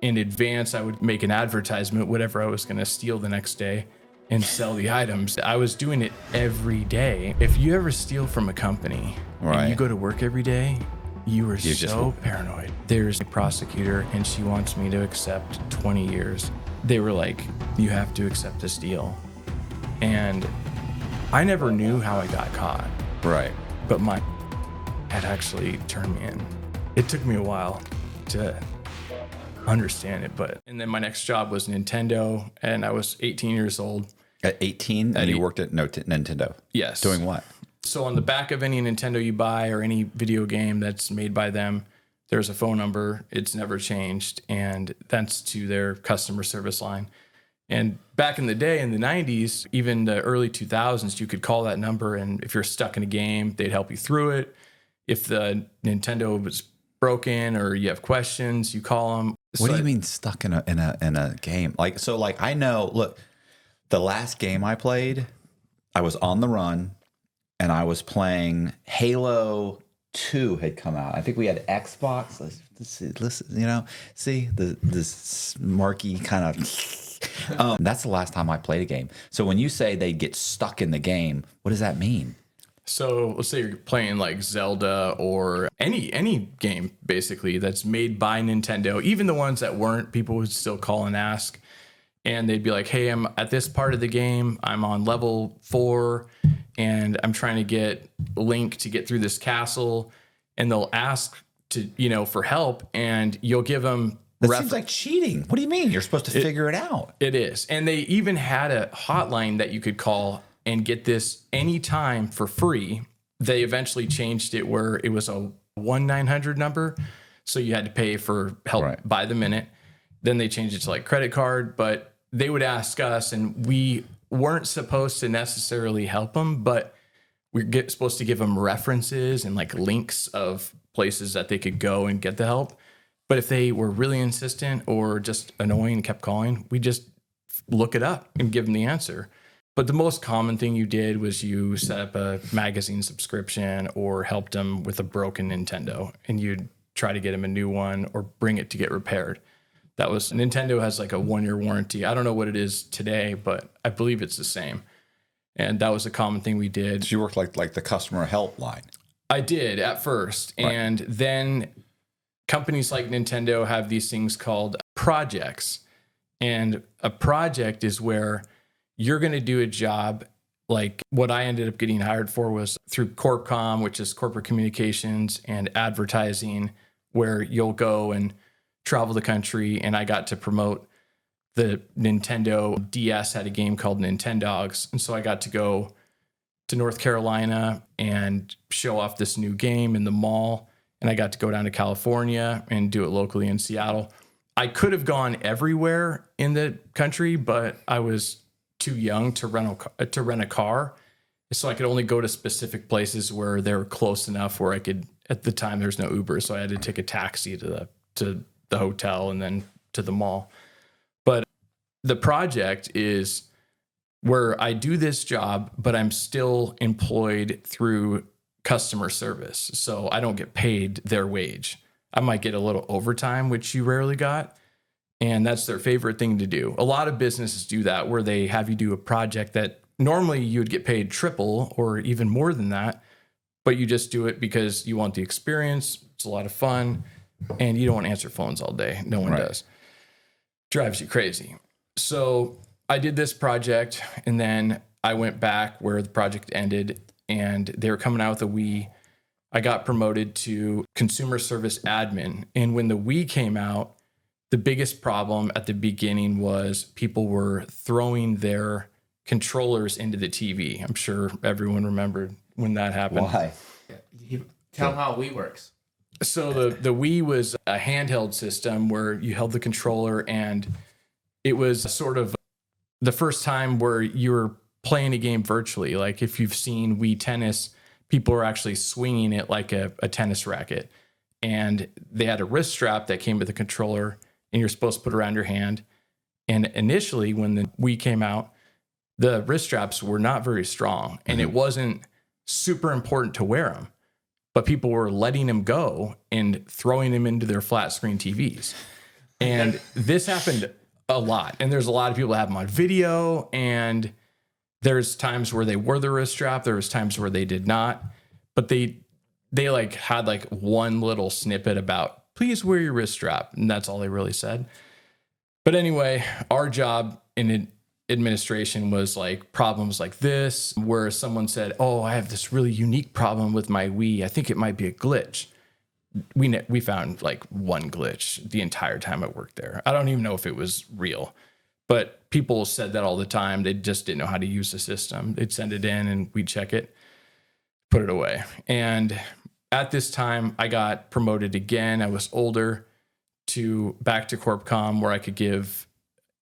in advance, I would make an advertisement, whatever I was going to steal the next day, and sell the items. I was doing it every day. If you ever steal from a company and you go to work every day, you are so paranoid. There's a prosecutor and she wants me to accept 20 years. They were like, you have to accept this deal. And I never knew how I got caught. Right. But my had actually turned me in. It took me a while to understand it, and then my next job was Nintendo, and I was 18 years old. At 18, and you worked at Nintendo? Yes. Doing what? So on the back of any Nintendo you buy or any video game that's made by them, there's a phone number. It's never changed, and that's to their customer service line. And back in the day, in the 90s, even the early 2000s, you could call that number, and if you're stuck in a game, they'd help you through it. If the Nintendo was broken or you have questions, you call them. What do you mean stuck in a game? Like, so like, I know, look, the last game I played, I was on the run and I was playing Halo 2 had come out. I think we had Xbox. Listen, you know, see this marquee kind of, that's the last time I played a game. So when you say they get stuck in the game, what does that mean? So let's say you're playing like Zelda or any game basically that's made by Nintendo, even the ones that weren't, people would still call and ask, and they'd be like, hey, I'm at this part of the game, I'm on level 4 and I'm trying to get Link to get through this castle, and they'll ask to, you know, for help, and you'll give them that seems like cheating. What do you mean? You're supposed to figure it out. It is. And they even had a hotline that you could call and get this anytime for free. They eventually changed it where it was a 1-900 number. So you had to pay for help by the minute. Then they changed it to like credit card, but they would ask us, and we weren't supposed to necessarily help them, but we're supposed to give them references and like links of places that they could go and get the help. But if they were really insistent or just annoying and kept calling, we just look it up and give them the answer. But the most common thing you did was you set up a magazine subscription or helped them with a broken Nintendo, and you'd try to get them a new one or bring it to get repaired. That was, Nintendo has like a 1-year warranty. I don't know what it is today, but I believe it's the same. And that was a common thing we did. So you worked like the customer help line. I did at first. Right. And then companies like Nintendo have these things called projects. And a project is where you're going to do a job. Like what I ended up getting hired for was through CorpCom, which is corporate communications and advertising, where you'll go and travel the country. And I got to promote the Nintendo DS had a game called Nintendogs. And so I got to go to North Carolina and show off this new game in the mall. And I got to go down to California and do it locally in Seattle. I could have gone everywhere in the country, but I was too young to rent a car. So I could only go to specific places where they were close enough where I could, at the time there's no Uber. So I had to take a taxi to the hotel and then to the mall. But the project is where I do this job, but I'm still employed through customer service. So I don't get paid their wage. I might get a little overtime, which you rarely got. And that's their favorite thing to do. A lot of businesses do that, where they have you do a project that normally you would get paid triple or even more than that, but you just do it because you want the experience. It's a lot of fun, and you don't want to answer phones all day. No one does. Drives you crazy. So I did this project, and then I went back where the project ended, and they were coming out with a Wii. I got promoted to consumer service admin. And when the Wii came out, the biggest problem at the beginning was people were throwing their controllers into the TV. I'm sure everyone remembered when that happened. Why? Tell them how Wii works. So the Wii was a handheld system where you held the controller, and it was sort of the first time where you were playing a game virtually. Like if you've seen Wii Tennis, people are actually swinging it like a tennis racket. And they had a wrist strap that came with the controller, and you're supposed to put it around your hand. And initially, when the Wii came out, the wrist straps were not very strong, and it wasn't super important to wear them. But people were letting them go and throwing them into their flat screen TVs. And this happened a lot. And there's a lot of people that have them on video. And there's times where they wore the wrist strap. There was times where they did not. But they like had like one little snippet about, please wear your wrist strap. And that's all they really said. But anyway, our job in administration was like problems like this, where someone said, oh, I have this really unique problem with my Wii. I think it might be a glitch. We found like one glitch the entire time I worked there. I don't even know if it was real, but people said that all the time. They just didn't know how to use the system. They'd send it in and we'd check it, put it away. And at this time I got promoted again. I was older, back to CorpCom, where I could give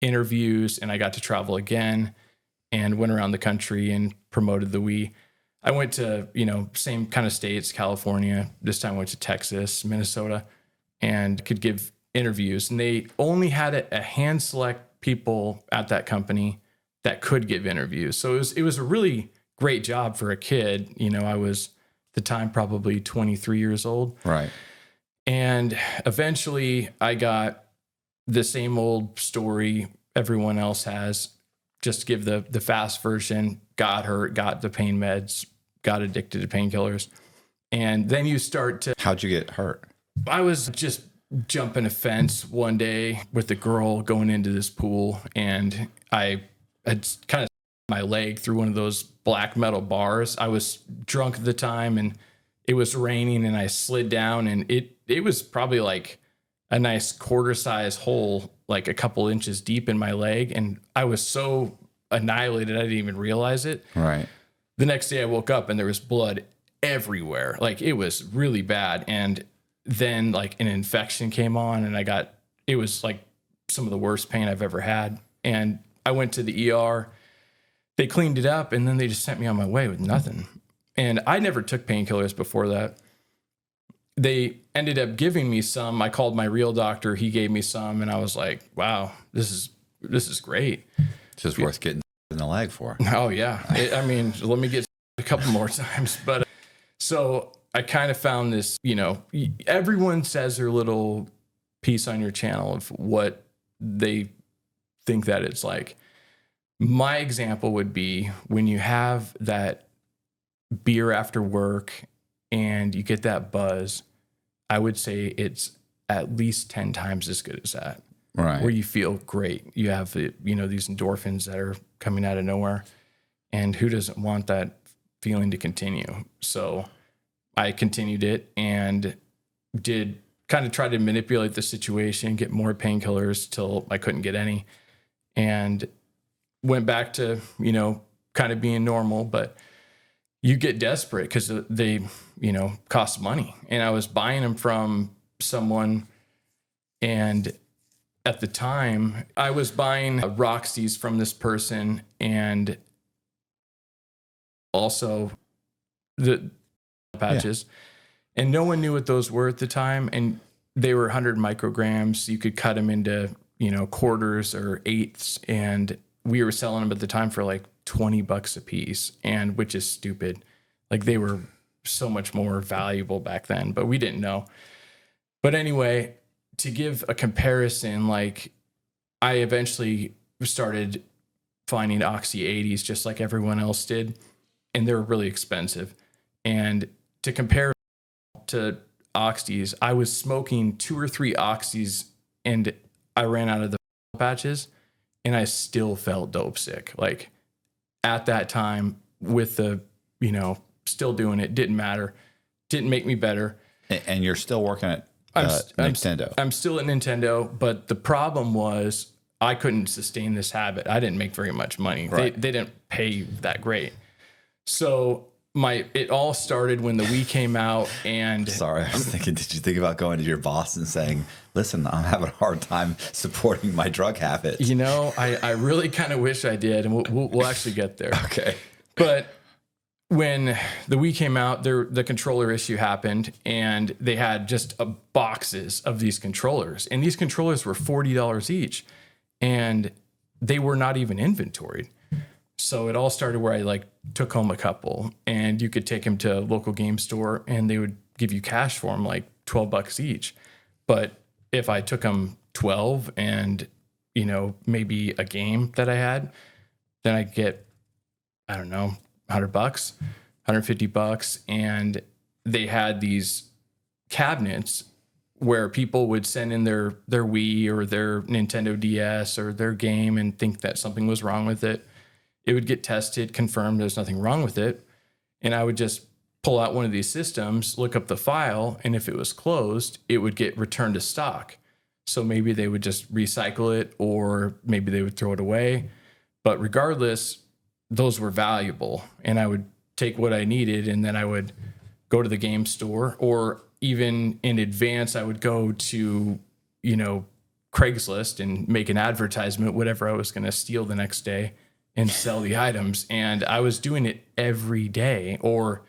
interviews, and I got to travel again and went around the country and promoted the Wii. I went to, same kind of states, California. This time I went to Texas, Minnesota, and could give interviews. And they only had a hand select people at that company that could give interviews. So it was a really great job for a kid. I was at the time probably 23 years old. Right. And eventually I got the same old story everyone else has. Just to give the fast version, got hurt, got the pain meds, got addicted to painkillers. And then you start to... How'd you get hurt? I was just jumping a fence one day with a girl going into this pool, and I had kind of my leg through one of those black metal bars. I was drunk at the time, and it was raining, and I slid down, and it was probably like a nice quarter-size hole, like a couple inches deep in my leg, and I was so annihilated I didn't even realize it. Right. The next day I woke up and there was blood everywhere. Like, it was really bad. And then like an infection came on, and it was like some of the worst pain I've ever had. And I went to the ER. They cleaned it up, and then they just sent me on my way with nothing. And I never took painkillers before that. They ended up giving me some. I called my real doctor. He gave me some, and I was like, wow, this is great. It's just worth getting in the leg for. Oh yeah. Let me get a couple more times. But so I kind of found this, everyone says their little piece on your channel of what they think that it's like. My example would be when you have that beer after work and you get that buzz, I would say it's at least 10 times as good as that. Right. Where you feel great. You have these endorphins that are coming out of nowhere. And who doesn't want that feeling to continue? So I continued it and did kind of try to manipulate the situation, get more painkillers till I couldn't get any, and went back to, kind of being normal. But you get desperate because they, cost money. And I was buying them from someone, and at the time I was buying Roxy's from this person, and also the patches. Yeah. And no one knew what those were at the time. And they were 100 micrograms. You could cut them into, quarters or eighths. And we were selling them at the time for like $20 a piece, and which is stupid. Like, they were so much more valuable back then, but we didn't know. But anyway, to give a comparison, like, I eventually started finding Oxy 80s just like everyone else did, and they were really expensive. And to compare to Oxys, I was smoking 2 or 3 Oxys, and I ran out of the patches, and I still felt dope sick. Like, at that time, with the, still doing it, didn't matter, didn't make me better. And you're still working at Nintendo. I'm still at Nintendo, but the problem was I couldn't sustain this habit. I didn't make very much money. Right. They didn't pay that great. So it all started when the Wii came out. And sorry, I was thinking, did you think about going to your boss and saying, listen, I'm having a hard time supporting my drug habit? I really kind of wish I did, and we'll actually get there. Okay. But when the Wii came out, the controller issue happened, and they had just boxes of these controllers, and these controllers were $40 each, and they were not even inventoried. So it all started where I took home a couple, and you could take them to a local game store, and they would give you cash for them, like $12 each. But if I took them 12 and, maybe a game that I had, then I get, I don't know, $100, $150. And they had these cabinets where people would send in their Wii or their Nintendo DS or their game and think that something was wrong with it. It would get tested, confirmed there's nothing wrong with it. And I would just pull out one of these systems, look up the file, and if it was closed, it would get returned to stock. So maybe they would just recycle it, or maybe they would throw it away. But regardless, those were valuable. And I would take what I needed, and then I would go to the game store, or even in advance, I would go to, Craigslist and make an advertisement, whatever I was going to steal the next day, and sell the items. And I was doing it every day, or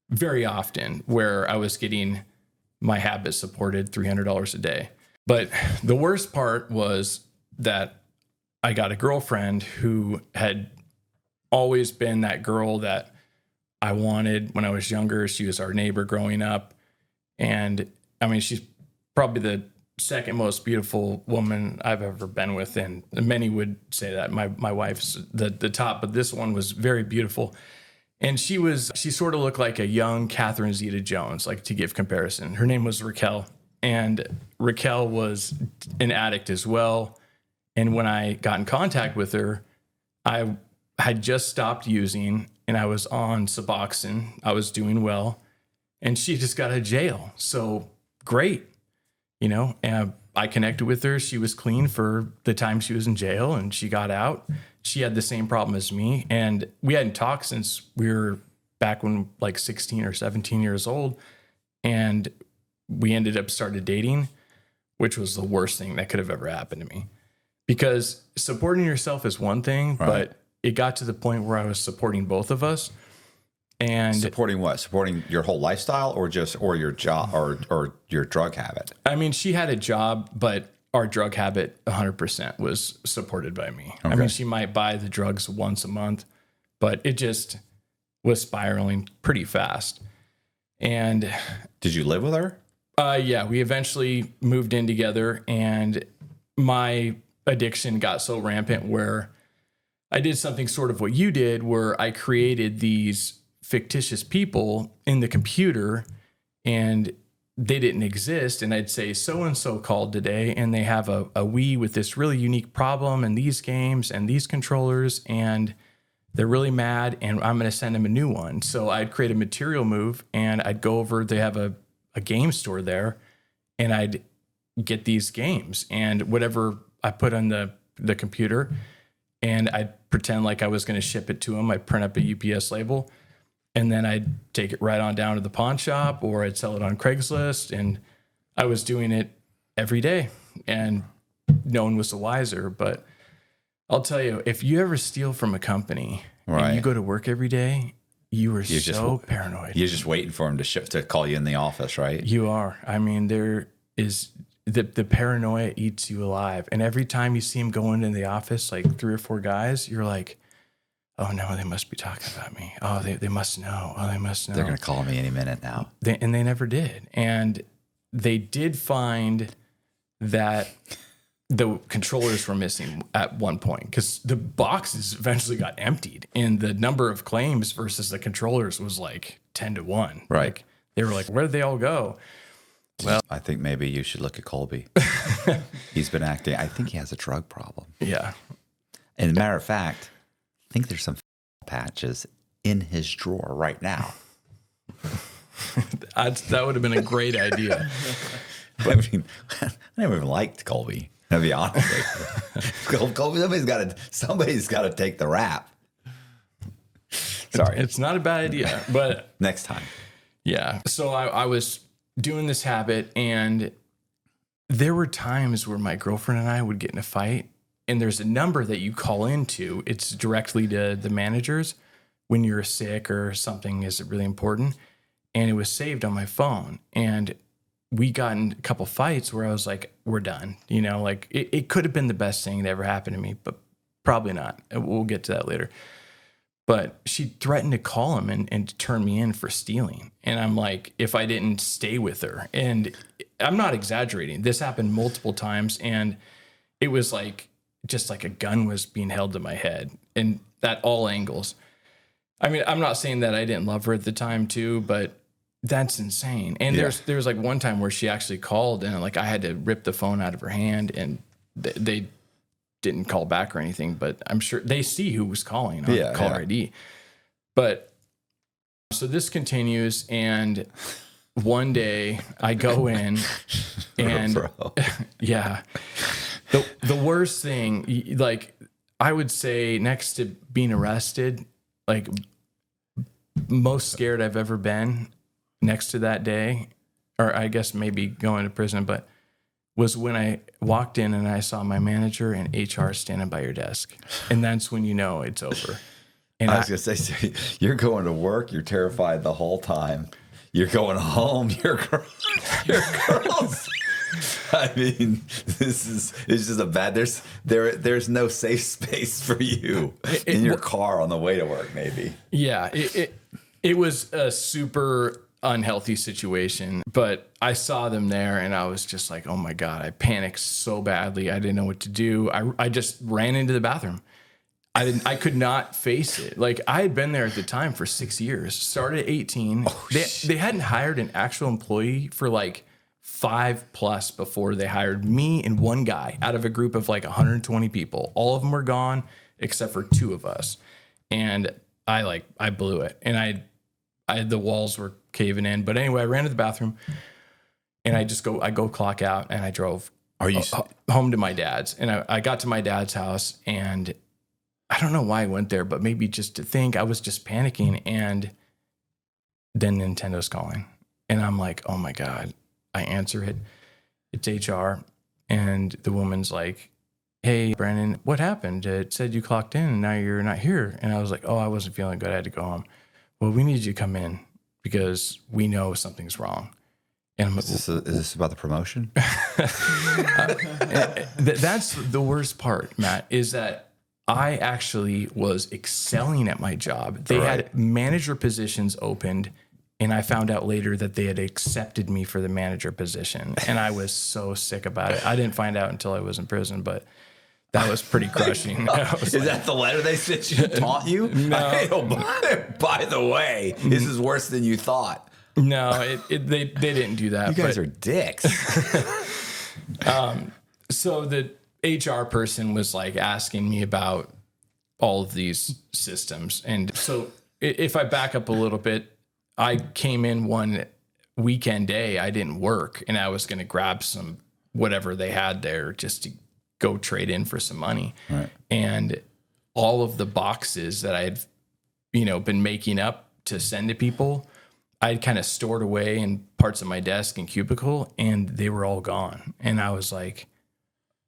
very often, where I was getting my habit supported $300 a day. But the worst part was that I got a girlfriend who had always been that girl that I wanted when I was younger. She was our neighbor growing up. And I mean, she's probably the second most beautiful woman I've ever been with. And many would say that my wife's the top, but this one was very beautiful. And she sort of looked like a young Catherine Zeta-Jones, like, to give comparison. Her name was Raquel, and Raquel was an addict as well. And when I got in contact with her, I had just stopped using, and I was on Suboxone. I was doing well, and she just got out of jail. So great, and I connected with her. She was clean for the time she was in jail, and she got out. She had the same problem as me, and we hadn't talked since we were back when, like, 16 or 17 years old, and we ended up started dating, which was the worst thing that could have ever happened to me, because supporting yourself is one thing, right, but it got to the point where I was supporting both of us. And supporting what? Supporting your whole lifestyle, or your job, or your drug habit? I mean, she had a job, but our drug habit 100% was supported by me. Okay. I mean, she might buy the drugs once a month, but it just was spiraling pretty fast. And did you live with her? Yeah, we eventually moved in together, and my addiction got so rampant where I did something sort of what you did, where I created these fictitious people in the computer, and they didn't exist. And I'd say, so-and-so called today, and they have a Wii with this really unique problem and these games and these controllers, and they're really mad, and I'm going to send them a new one. So I'd create a material move, and I'd go over, they have a game store there, and I'd get these games and whatever I put on the computer, and I'd pretend like I was going to ship it to them. I'd print up a UPS label, and then I'd take it right on down to the pawn shop, or I'd sell it on Craigslist. And I was doing it every day, and no one was the wiser. But I'll tell you, if you ever steal from a company, right, and you go to work every day, you're so paranoid. You're just waiting for him to call you in the office, right? You are. I mean, there is the paranoia eats you alive. And every time you see him go into the office, like 3 or 4 guys, you're like, oh no, they must be talking about me. Oh, they must know. Oh, they must know. They're going to call me any minute now. And they never did. And they did find that the controllers were missing at one point, because the boxes eventually got emptied, and the number of claims versus the controllers was like 10-1. Right. Like, they were like, where did they all go? Well, I think maybe you should look at Colby. He's been acting. I think he has a drug problem. Yeah. And as a matter of fact, I think there's some patches in his drawer right now. That would have been a great idea. I mean, I never even liked Colby, to be honest with you. Colby, somebody's got to take the rap. Sorry. It's not a bad idea, but next time. Yeah. So I was doing this habit, and there were times where my girlfriend and I would get in a fight, and there's a number that you call into. It's directly to the managers when you're sick or something is really important. And it was saved on my phone. And we got in a couple fights where I was like, we're done. Like, it could have been the best thing that ever happened to me, but probably not. We'll get to that later. But she threatened to call him and to turn me in for stealing. And I'm like, if I didn't stay with her. And I'm not exaggerating. This happened multiple times, and it was like just like a gun was being held to my head, and at all angles. I mean, I'm not saying that I didn't love her at the time too, but that's insane. And there's like one time where she actually called, and like I had to rip the phone out of her hand, and they didn't call back or anything, but I'm sure they see who was calling on caller ID. But so this continues, and one day I go in and yeah, the worst thing, like I would say next to being arrested, like most scared I've ever been next to that day, or I guess maybe going to prison, but was when I walked in and I saw my manager and HR standing by your desk. And that's when you know it's over. And I was going to say, you're going to work, you're terrified the whole time. You're going home, you're girls. I mean, it's just a bad, there's no safe space for you in your car on the way to work, maybe. Yeah, it was a super unhealthy situation, but I saw them there and I was just like, oh my God, I panicked so badly. I didn't know what to do. I just ran into the bathroom. I could not face it. Like I had been there at the time for 6 years, started at 18. They hadn't hired an actual employee for like 5+ before they hired me and one guy out of a group of like 120 people. All of them were gone except for 2 of us. And I blew it. And the walls were caving in. But anyway, I ran to the bathroom and I go clock out, and I drove home to my dad's. And I got to my dad's house, and I don't know why I went there, but maybe just to think, I was just panicking. And then Nintendo's calling, and I'm like, oh my God. I answer it. It's HR. And the woman's like, hey, Brandon, what happened? It said you clocked in and now you're not here. And I was like, oh, I wasn't feeling good. I had to go home. Well, we need you to come in because we know something's wrong. And I'm like, is this about the promotion? That's the worst part, Matt, is that I actually was excelling at my job. They had manager positions opened, and I found out later that they had accepted me for the manager position. And I was so sick about it. I didn't find out until I was in prison, but that was pretty crushing. Is that the letter they sent you to taunt you? No. By the way, this is worse than you thought. No, they didn't do that. You guys are dicks. So the HR person was like asking me about all of these systems. And so if I back up a little bit, I came in one weekend day, I didn't work, and I was going to grab some whatever they had there just to go trade in for some money. Right. And all of the boxes that I had, been making up to send to people, I'd kind of stored away in parts of my desk and cubicle, and they were all gone. And I was like,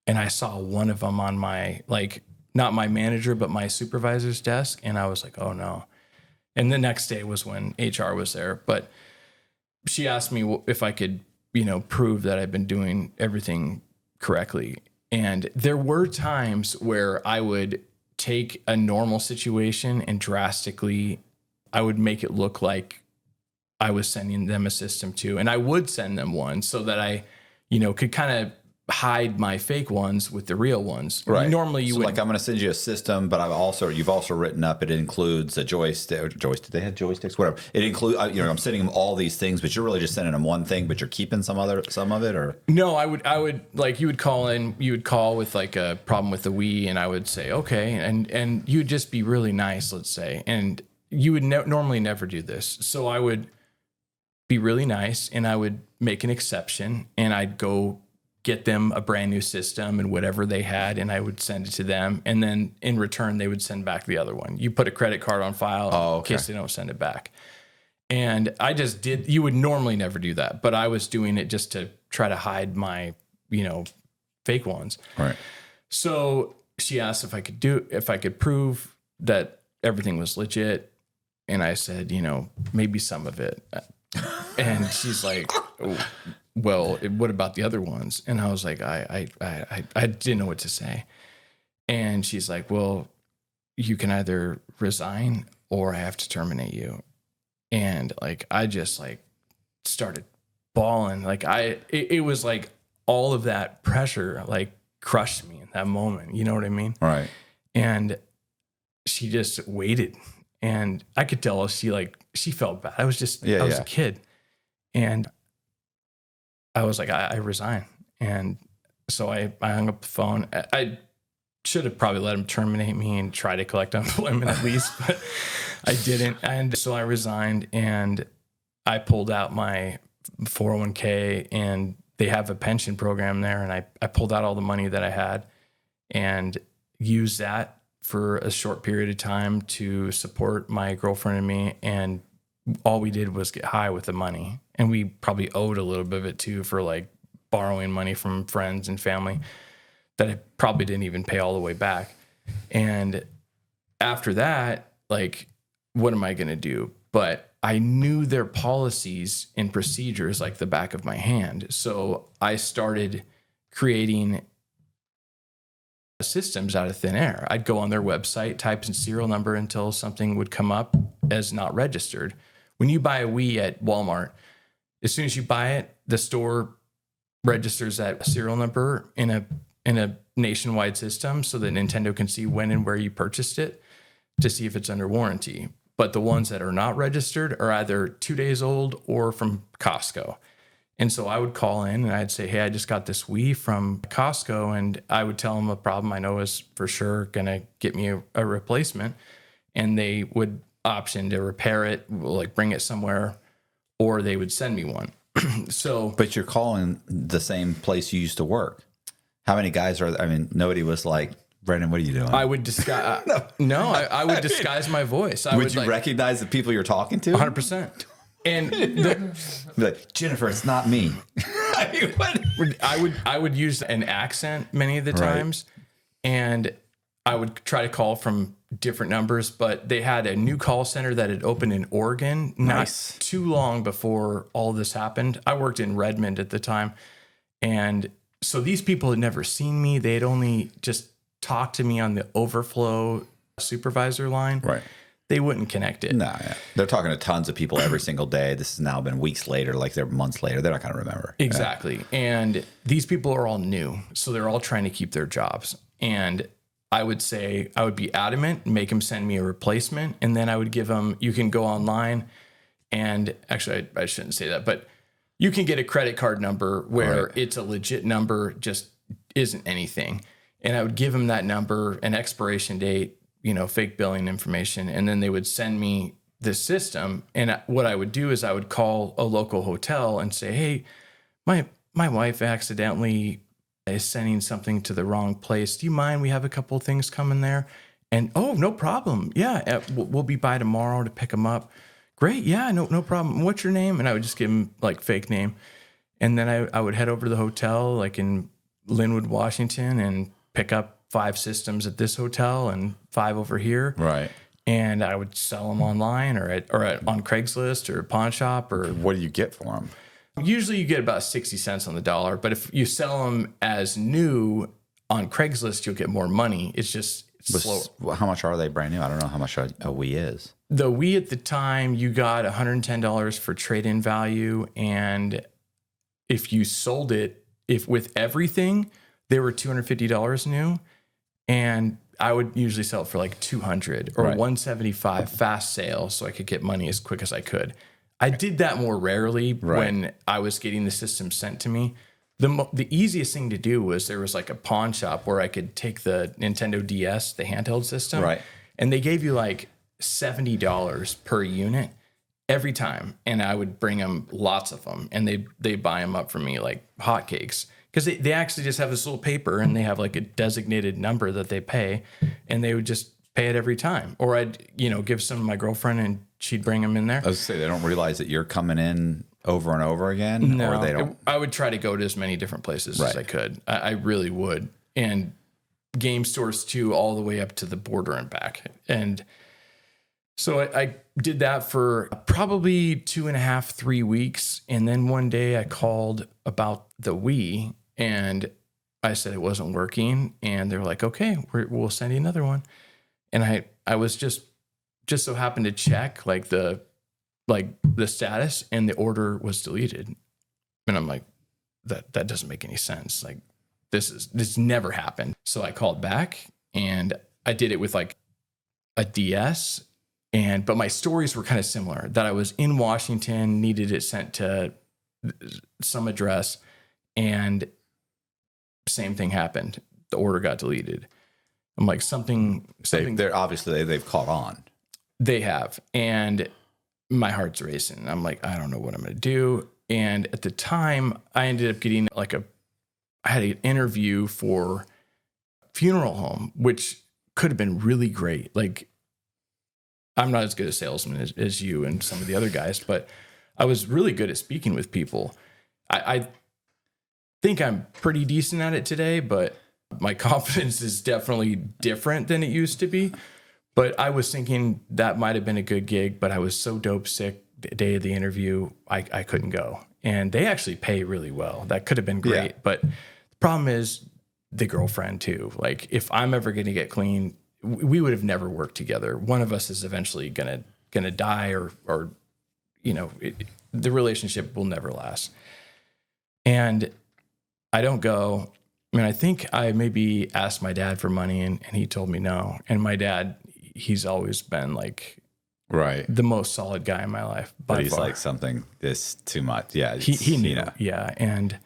and I saw one of them on my, like, not my manager, but my supervisor's desk. And I was like, oh no. And the next day was when HR was there, but she asked me if I could, prove that I've been doing everything correctly. And there were times where I would take a normal situation and I would make it look like I was sending them a system too. And I would send them one so that I, could kind of hide my fake ones with the real ones. Right. Normally you would, like, I'm going to send you a system, but you've also written up, it includes a joystick. They had joysticks, whatever. It includes, I'm sending them all these things, but you're really just sending them one thing, but you're keeping some of it, or? No, I would like, you would call with like a problem with the Wii, and I would say, okay. And you would just be really nice, let's say. And you would normally never do this. So I would be really nice, and I would make an exception, and I'd go get them a brand new system and whatever they had, and I would send it to them. And then in return, they would send back the other one. You put a credit card on file in case they don't send it back. And I just did, you would normally never do that, but I was doing it just to try to hide my, fake ones. Right. So she asked if I could prove that everything was legit. And I said, maybe some of it. And she's like, oh, well, what about the other ones? And I was like, I didn't know what to say. And she's like, well, you can either resign or I have to terminate you. And like, I just like started bawling. Like it was like all of that pressure like crushed me in that moment. You know what I mean? Right. And she just waited, and I could tell she felt bad. I was a kid, and I was like, I resign. And so I hung up the phone. I should have probably let him terminate me and try to collect unemployment at least, but I didn't. And so I resigned, and I pulled out my 401k, and they have a pension program there. And I pulled out all the money that I had and used that for a short period of time to support my girlfriend and me. And all we did was get high with the money. And we probably owed a little bit of it too for like borrowing money from friends and family that I probably didn't even pay all the way back. And after that, like, what am I going to do? But I knew their policies and procedures like the back of my hand. So I started creating systems out of thin air. I'd go on their website, type in serial number until something would come up as not registered. When you buy a Wii at Walmart, as soon as you buy it, the store registers that serial number in a nationwide system so that Nintendo can see when and where you purchased it to see if it's under warranty. But the ones that are not registered are either 2 days old or from Costco. And so I would call in and I'd say, hey, I just got this Wii from Costco, and I would tell them a problem I know is for sure going to get me a replacement. And they would option to repair it, like bring it somewhere, or they would send me one. But you're calling the same place you used to work. How many guys are there? I mean, nobody was like, Brendan, what are you doing? I would disguise. I would disguise my voice. Would you recognize the people you're talking to? 100%. And be like, Jennifer, it's not me. I mean, what? I would use an accent many of the times, and I would try to call from different numbers. But they had a new call center that had opened in Oregon not too long before all this happened. I worked in Redmond at the time, and so these people had never seen me. They had only just talked to me on the overflow supervisor line. Right. They wouldn't connect it. No, yeah. They're talking to tons of people every single day. This has now been weeks later, like they're months later. They're not going to remember. Exactly. Yeah. And these people are all new. So they're all trying to keep their jobs. And I would say, I would be adamant, make them send me a replacement. And then I would give them, you can go online and actually, I shouldn't say that, but you can get a credit card number where it's a legit number, just isn't anything. And I would give them that number, an expiration date, fake billing information. And then they would send me this system. And what I would do is I would call a local hotel and say, hey, my wife accidentally is sending something to the wrong place. Do you mind? We have a couple of things coming there. And, oh, no problem. Yeah, we'll be by tomorrow to pick them up. Great. Yeah, no problem. What's your name? And I would just give them like fake name. And then I would head over to the hotel like in Linwood, Washington, and pick up 5 systems at this hotel and 5 over here. Right. And I would sell them online or on Craigslist or Pawn Shop. Or what do you get for them? Usually you get about 60 cents on the dollar. But if you sell them as new on Craigslist, you'll get more money. It's just slower. How much are they brand new? I don't know how much a Wii is. The Wii at the time, you got $110 for trade-in value. And if you sold it, with everything, they were $250 new. And I would usually sell it for like $200 or $175 fast sale so I could get money as quick as I could. I did that more rarely when I was getting the system sent to me. The easiest thing to do was there was like a pawn shop where I could take the Nintendo DS, the handheld system, and they gave you like $70 per unit every time. And I would bring them lots of them, and they buy them up for me like hotcakes. Because they actually just have this little paper and they have like a designated number that they pay, and they would just pay it every time. Or I'd, give some to my girlfriend and she'd bring them in there. I was say, they don't realize that you're coming in over and over again? No, or they don't? I would try to go to as many different places as I could. I really would. And game stores too, all the way up to the border and back. And so I did that for probably 2.5, 3 weeks. And then one day I called about the Wii, and I said it wasn't working. And they were like, okay, we'll send you another one. And I was just so happened to check like the status, and the order was deleted. And I'm like, that doesn't make any sense. Like this never happened. So I called back and I did it with like a DS, but my stories were kind of similar, that I was in Washington, needed it sent to some address, and same thing happened. The order got deleted. I'm like, something. They're obviously they've caught on. They have. And my heart's racing. I'm like, I don't know what I'm going to do. And at the time I ended up getting I had an interview for funeral home, which could have been really great. Like, I'm not as good a salesman as you and some of the other guys, but I was really good at speaking with people. I think I'm pretty decent at it today, but my confidence is definitely different than it used to be. But I was thinking that might have been a good gig, but I was so dope sick the day of the interview, I couldn't go. And they actually pay really well. That could have been great. Yeah. But the problem is the girlfriend too. Like, if I'm ever going to get clean, we would have never worked together. One of us is eventually gonna die, or the relationship will never last. And I don't go. I mean, I think I maybe asked my dad for money, and he told me no. And my dad, he's always been like the most solid guy in my life. But he's like, something is too much. Yeah, he knew. Yeah, and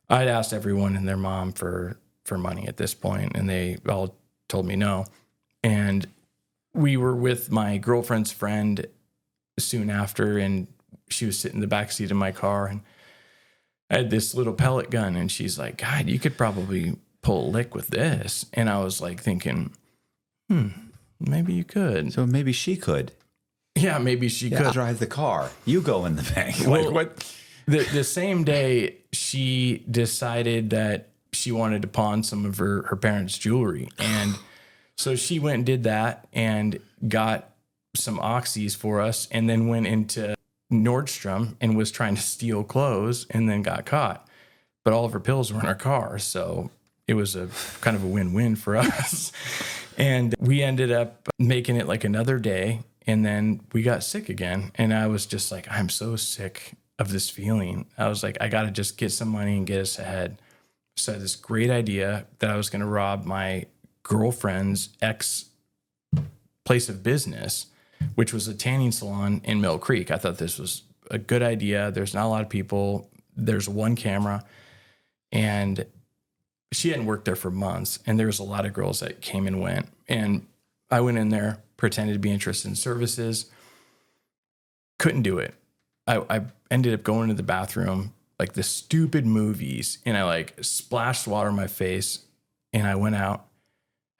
I'd asked everyone and their mom for money at this point, and they all told me no. And we were with my girlfriend's friend soon after, and she was sitting in the backseat of my car, and I had this little pellet gun, and she's like, God, you could probably pull a lick with this. And I was like thinking, maybe you could. So maybe she could. Yeah, maybe she could. Drive the car. You go in the bank. Well, like, what? The same day, she decided that she wanted to pawn some of her parents' jewelry. And so she went and did that and got some oxys for us, and then went into Nordstrom and was trying to steal clothes, and then got caught. But all of her pills were in our car, so it was a kind of a win-win for us. And we ended up making it like another day, and then we got sick again. And I was just like, I'm so sick of this feeling. I was like, I got to just get some money and get us ahead. So I had this great idea that I was going to rob my girlfriend's ex place of business, which was a tanning salon in Mill Creek. I thought this was a good idea. There's not a lot of people. There's one camera. And she hadn't worked there for months. And there was a lot of girls that came and went. And I went in there, pretended to be interested in services. Couldn't do it. I ended up going to the bathroom, like the stupid movies. And I like splashed water on my face. And I went out,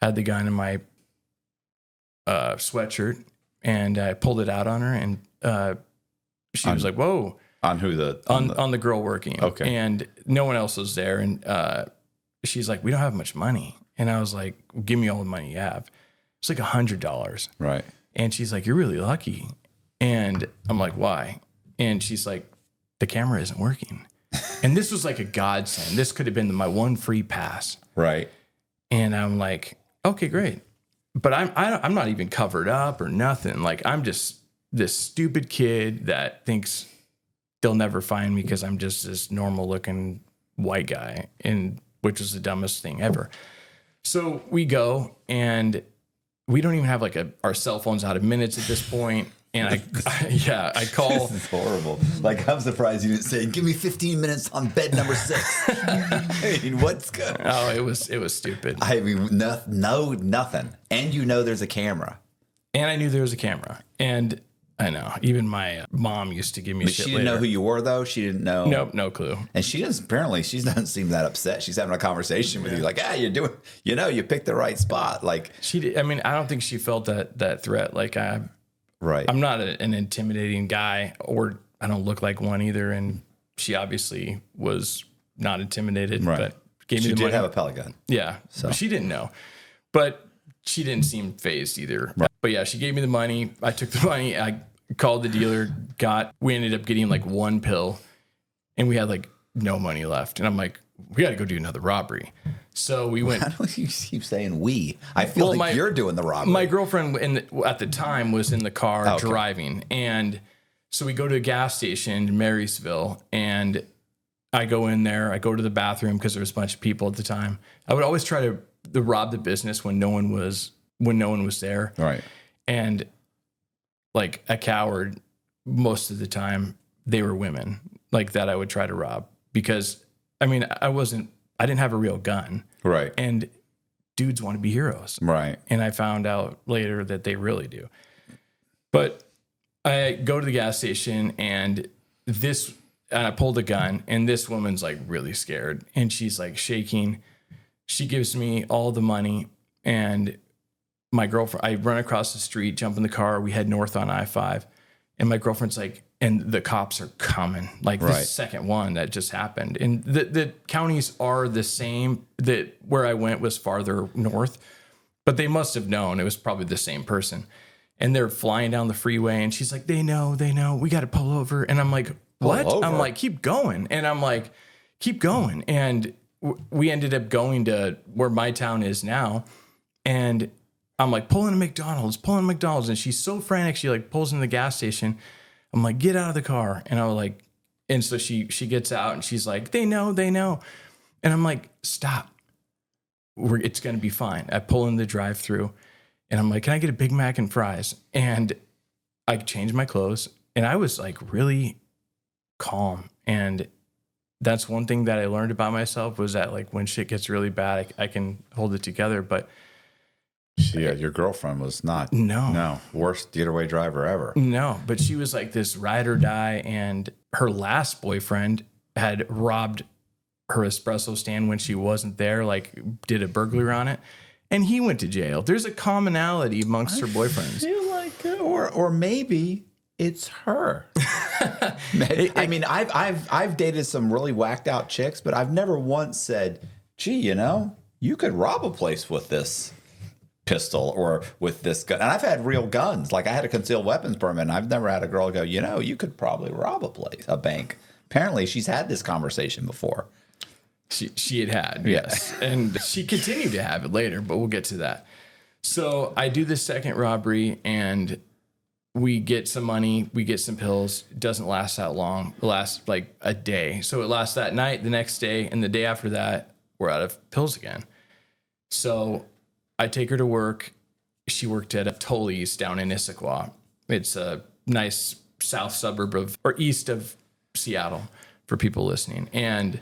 had the gun in my sweatshirt. And I pulled it out on her, and she was like, "Whoa!" On who on the girl working? Okay. And no one else was there, and she's like, "We don't have much money," and I was like, "Give me all the money you have." It's like $100, right? And she's like, "You're really lucky," and I'm like, "Why?" And she's like, "The camera isn't working," and this was like a godsend. This could have been my one free pass, right? And I'm like, "Okay, great." But I'm not even covered up or nothing. Like, I'm just this stupid kid that thinks they'll never find me because I'm just this normal looking white guy, and which was the dumbest thing ever. So we go, and we don't even have like our cell phones out of minutes at this point. And I call. This is horrible. Like, I'm surprised you didn't say, "Give me 15 minutes on bed number 6." I mean, what's good? Oh, it was stupid. I mean, nothing. And there's a camera. And I knew there was a camera. And I know, even my mom used to give me shit She didn't know who you were, though? She didn't know? Nope, no clue. And she doesn't seem that upset. She's having a conversation with you like, you're doing, you picked the right spot. Like, she did. I mean, I don't think she felt that threat. Like, right. I'm not an intimidating guy, or I don't look like one either. And she obviously was not intimidated, right. But gave me the money. She did have a pellet gun. Yeah. So she didn't know, but she didn't seem fazed either. Right. But yeah, she gave me the money. I took the money. I called the dealer, we ended up getting like one pill, and we had like no money left. And I'm like, we got to go do another robbery. So we went. How do you keep saying we? I feel like you're doing the robbery. My girlfriend at the time was in the car driving. And so we go to a gas station in Marysville, and I go in there, I go to the bathroom because there was a bunch of people at the time. I would always try to rob the business when no one was there. Right. And like a coward, most of the time they were women like that I would try to rob because I mean, I didn't have a real gun. Right. And dudes want to be heroes. Right. And I found out later that they really do. But I go to the gas station and I pulled a gun and this woman's like really scared and she's like shaking. She gives me all the money and my girlfriend, I run across the street, jump in the car. We head north on I-5 and my girlfriend's like, and the cops are coming like the second one that just happened. And the counties are the same. That where I went was farther north, but they must have known it was probably the same person. And they're flying down the freeway and she's like, they know, we got to pull over. And I'm like, what? I'm like, keep going. And I'm like, keep going. And we ended up going to where my town is now. And I'm like, pull into McDonald's. And she's so frantic. She like pulls into the gas station. I'm like, get out of the car. And I was like, and so she gets out and she's like, they know. And I'm like, stop. It's going to be fine. I pull in the drive-through and I'm like, can I get a Big Mac and fries? And I changed my clothes and I was like really calm. And that's one thing that I learned about myself was that like when shit gets really bad, I can hold it together. But yeah, your girlfriend was not. No. Worst getaway driver ever. No, but she was like this ride or die. And her last boyfriend had robbed her espresso stand when she wasn't there, like did a burglary on it. And he went to jail. There's a commonality amongst her boyfriends. I feel like, or maybe it's her. I mean, I've dated some really whacked out chicks, but I've never once said, gee, you could rob a place with this pistol or with this gun. And I've had real guns. Like I had a concealed weapons permit and I've never had a girl go, you could probably rob a bank. Apparently she's had this conversation before. She had, yes. And she continued to have it later, but we'll get to that. So I do the second robbery and we get some money, we get some pills. It doesn't last that long. It lasts like a day. So it lasts that night, the next day, and the day after that, we're out of pills again. So I take her to work. She worked at a Tully's down in Issaquah. It's a nice south suburb east of Seattle for people listening. And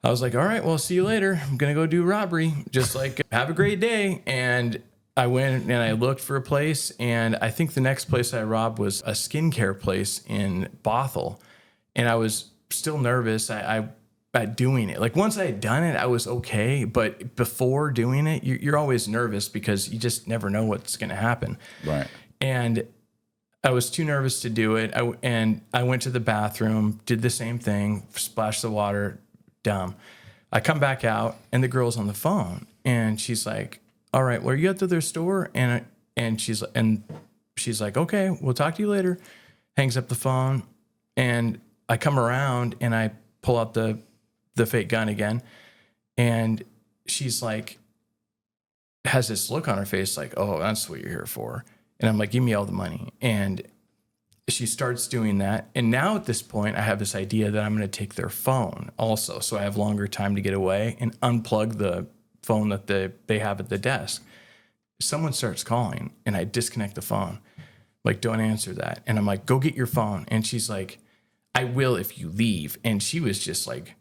I was like, all right, well, see you later. I'm going to go do robbery. Just like, have a great day. And I went and I looked for a place. And I think the next place I robbed was a skincare place in Bothell. And I was still nervous. At doing it. Like once I had done it, I was okay. But before doing it, you're always nervous because you just never know what's going to happen. Right. And I was too nervous to do it. I went to the bathroom, did the same thing, splashed the water, dumb. I come back out and the girl's on the phone and she's like, all right, well, are you at their store? And she's like, okay, we'll talk to you later. Hangs up the phone and I come around and I pull out the fake gun again. And she's like, has this look on her face like, oh, that's what you're here for. And I'm like, give me all the money. And she starts doing that. And now at this point, I have this idea that I'm going to take their phone also. So I have longer time to get away and unplug the phone that they have at the desk. Someone starts calling and I disconnect the phone. Like, don't answer that. And I'm like, go get your phone. And she's like, I will if you leave. And she was just like,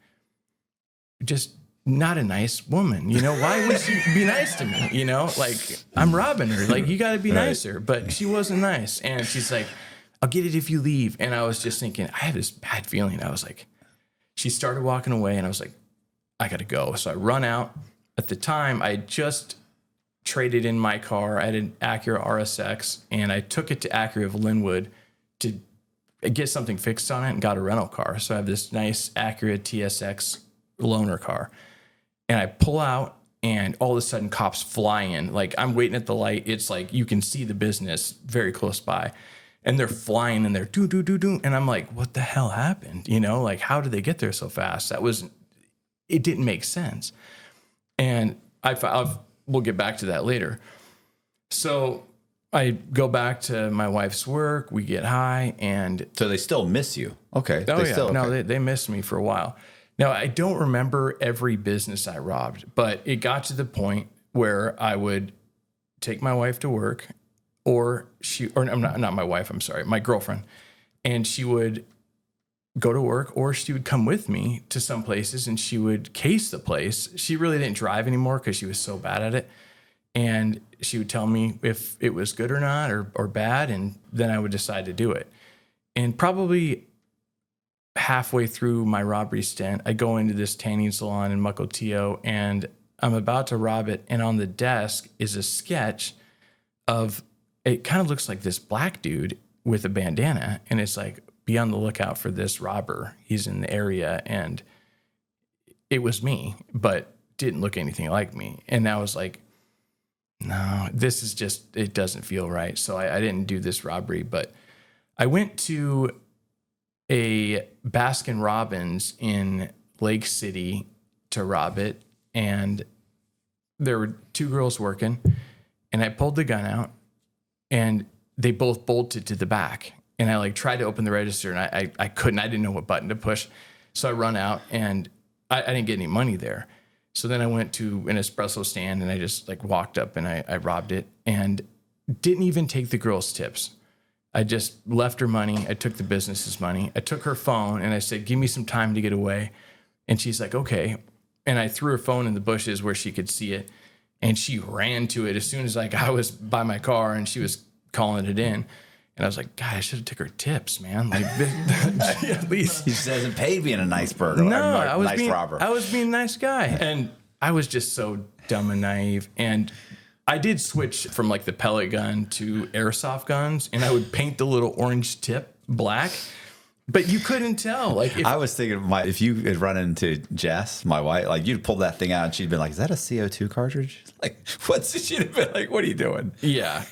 just not a nice woman. Why would she be nice to me? Like I'm robbing her. Like, you got to be nicer. But she wasn't nice. And she's like, I'll get it if you leave. And I was just thinking, I have this bad feeling. I was like, she started walking away and I was like, I got to go. So I run out. At the time, I just traded in my car. I had an Acura RSX and I took it to Acura of Linwood to get something fixed on it and got a rental car. So I have this nice Acura TSX loaner car. And I pull out and all of a sudden cops fly in. Like I'm waiting at the light. It's like you can see the business very close by. And they're flying and they're do. And I'm like, what the hell happened? Like how did they get there so fast? It didn't make sense. And we'll get back to that later. So I go back to my wife's work. We get high, and So they still miss you. Okay. oh they yeah, still, okay. no, they missed me for a while. Now I don't remember every business I robbed, but it got to the point where I would take my wife to work, or not my wife. I'm sorry, my girlfriend, and she would go to work, or she would come with me to some places, and she would case the place. She really didn't drive anymore because she was so bad at it. And she would tell me if it was good or not, or bad, and then I would decide to do it. And probably halfway through my robbery stint, I go into this tanning salon in Mukilteo, and I'm about to rob it. And on the desk is a sketch of, it kind of looks like this black dude with a bandana, and it's like, be on the lookout for this robber. He's in the area, and it was me, but didn't look anything like me. And I was like, no, this is just, it doesn't feel right. So I didn't do this robbery, but I went to a Baskin Robbins in Lake City to rob it. And there were two girls working, and I pulled the gun out, and they both bolted to the back. And I like tried to open the register, and I couldn't. I didn't know what button to push. So I run out, and I didn't get any money there. So then I went to an espresso stand, and I just like walked up and I robbed it, and didn't even take the girl's tips. I just left her money. I took the business's money. I took her phone, and I said, give me some time to get away. And she's like, okay. And I threw her phone in the bushes where she could see it. And she ran to it as soon as like I was by my car, and she was calling it in. And I was like, God, I should have took her tips, man. Like, at least He hasn't paid being a nice burglar. no, I was nice robber. I was being a nice guy, and I was just so dumb and naive. And I did switch from like the pellet gun to airsoft guns, and I would paint the little orange tip black, but you couldn't tell. Like, I was thinking, if you had run into Jess, my wife, like you'd pull that thing out, and she'd been like, "Is that a CO2 cartridge?" Like, she'd have been like, "What are you doing?" yeah,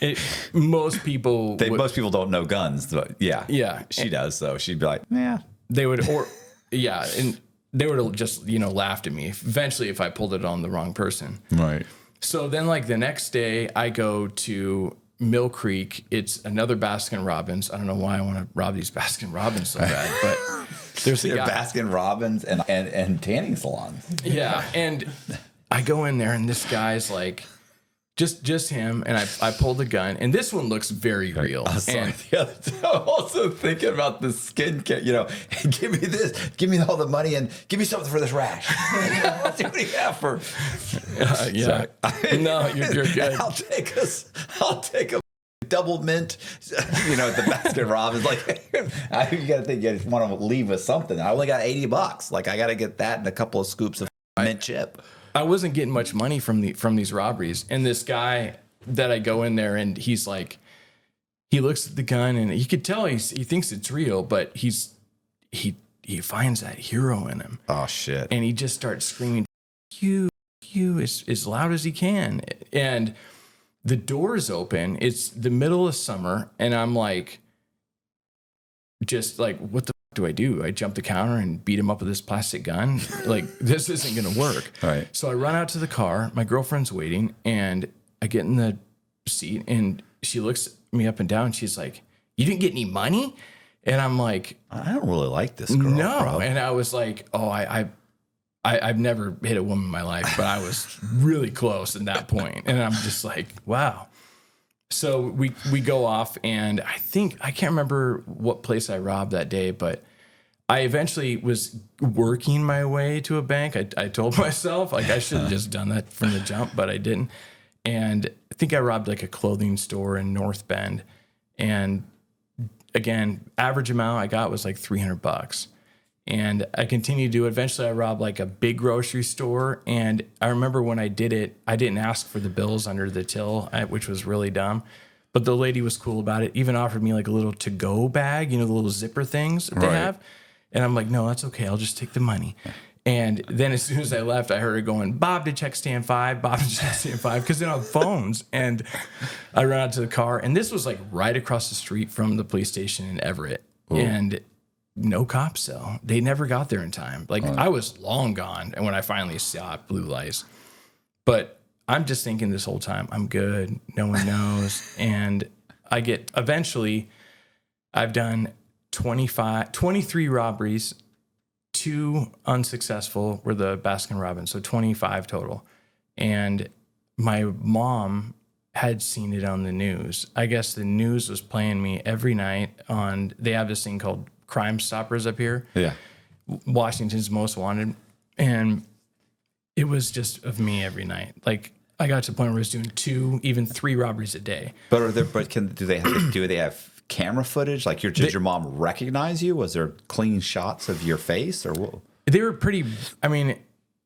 most people most people don't know guns, but yeah, she does. So she'd be like, "Yeah." They would, and they would have just laughed at me eventually if I pulled it on the wrong person. Right. So then, like the next day, I go to Mill Creek. It's another Baskin Robbins. I don't know why I want to rob these Baskin Robbins so bad, but there's a guy. Baskin Robbins and tanning salons. Yeah, and I go in there, and this guy's like, just him, and I pull the gun, and this one looks very real. I'm also thinking about the skin kit. Hey, give me this, give me all the money, and give me something for this rash. What do you have for? Yeah, no, you're good. I'll take a double mint. The Baskin Robbins. Like, you got to think you just want to leave with something. I only got $80. Like, I got to get that and a couple of scoops of mint chip. I wasn't getting much money from these robberies, and this guy that I go in there, and he's like, he looks at the gun, and he could tell he thinks it's real, but he finds that hero in him. Oh shit! And he just starts screaming, "You!" as loud as he can, and the doors open. It's the middle of summer, and I'm like, just like, what the do I do? I jump the counter and beat him up with this plastic gun? Like, this isn't going to work. Right. So I run out to the car. My girlfriend's waiting, and I get in the seat, and she looks me up and down. She's like, "You didn't get any money?" And I'm like, "I don't really like this girl." No. Bro. And I was like, "Oh, I've never hit a woman in my life, but I was really close at that point." And I'm just like, wow. So we go off, and I can't remember what place I robbed that day, but I eventually was working my way to a bank. I told myself, like, I should have just done that from the jump, but I didn't. And I think I robbed like a clothing store in North Bend. And again, average amount I got was like $300. And I continued to do it. Eventually I robbed like a big grocery store. And I remember when I did it, I didn't ask for the bills under the till, which was really dumb. But the lady was cool about it. Even offered me like a little to-go bag, the little zipper things that they have. And I'm like, no, that's okay. I'll just take the money. And then as soon as I left, I heard her going, "Bob to check stand 5, Bob to check stand 5," because they don't have phones. And I ran out to the car. And this was like right across the street from the police station in Everett. Ooh. And no cops, though. They never got there in time. Like, I was long gone. And when I finally saw it, blue lights. But I'm just thinking this whole time, I'm good. No one knows. And eventually I've done 23 robberies, 2 unsuccessful were the Baskin Robbins. So 25 total. And my mom had seen it on the news. I guess the news was playing me every night they have this thing called Crime Stoppers up here. Yeah. Washington's Most Wanted. And it was just of me every night. Like I got to the point where I was doing 2, even 3 robberies a day. But do they have camera footage? Like did your mom recognize you? Was there clean shots of your face or what? They were pretty, I mean,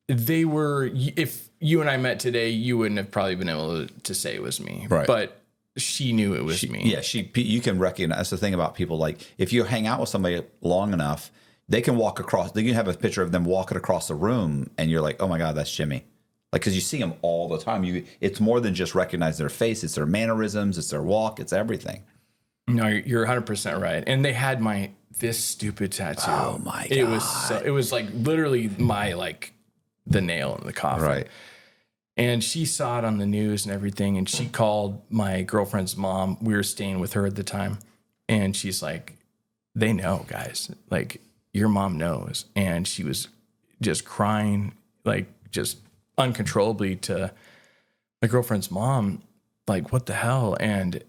they were, if you and I met today, you wouldn't have probably been able to say it was me. Right. But she knew it was me. Yeah, you can recognize. That's the thing about people. Like if you hang out with somebody long enough, they can walk across. They can have a picture of them walking across the room, and you're like, "Oh my God, that's Jimmy!" Like because you see them all the time. It's more than just recognize their face. It's their mannerisms. It's their walk. It's everything. No, you're 100% right. And they had this stupid tattoo. Oh my God! It was like literally the nail in the coffin. Right. And she saw it on the news and everything. And she called my girlfriend's mom. We were staying with her at the time. And she's like, they know, guys. Like, your mom knows. And she was just crying, like, just uncontrollably to my girlfriend's mom. Like, what the hell? And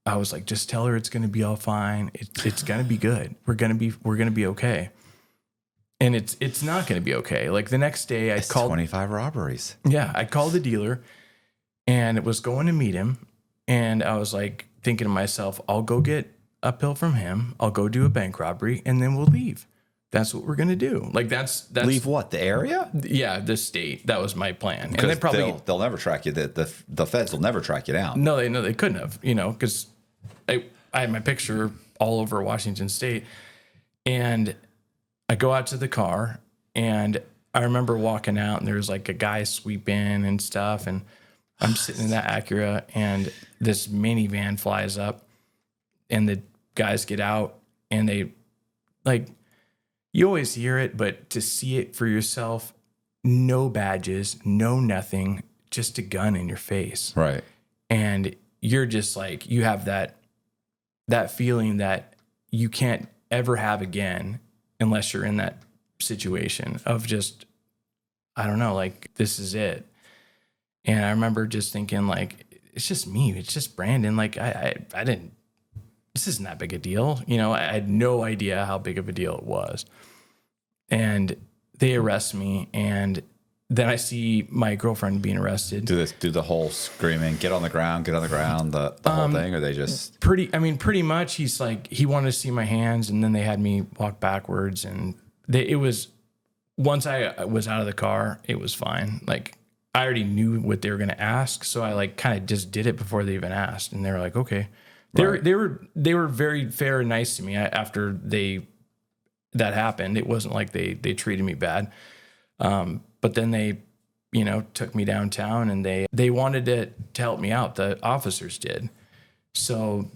I was like, just tell her it's going to be all fine. It's going to be good. We're going to be okay. And it's not going to be okay. Like the next day, I called 25 robberies. Yeah, I called the dealer, and it was going to meet him, and I was like thinking to myself, I'll go get a pill from him. I'll go do a bank robbery, and then we'll leave. That's what we're gonna do. Like that's leave what, the area? Yeah, the state. That was my plan. And they probably they'll never track you. The feds will never track you down. No, they couldn't have. Because I had my picture all over Washington State, and I go out to the car, and I remember walking out, and there's like a guy sweeping and stuff, and I'm sitting in that Acura, and this minivan flies up, and the guys get out, and they, like, you always hear it, but to see it for yourself, no badges, no nothing, just a gun in your face. Right. And you're just like, you have that feeling that you can't ever have again unless you're in that situation of just, I don't know, like, this is it. And I remember just thinking, like, it's just me. It's just Brandon. Like, I didn't, this isn't that big a deal. I had no idea how big of a deal it was. And they arrest me. And then I see my girlfriend being arrested. Do the whole screaming, get on the ground, the whole thing, or they just pretty much. He's like, he wanted to see my hands, and then they had me walk backwards, and it was, once I was out of the car, it was fine. Like I already knew what they were going to ask, so I like kind of just did it before they even asked, and they were like, okay. They were very fair and nice to me after that happened. It wasn't like they treated me bad. But then they, took me downtown, and they wanted to help me out. The officers did. So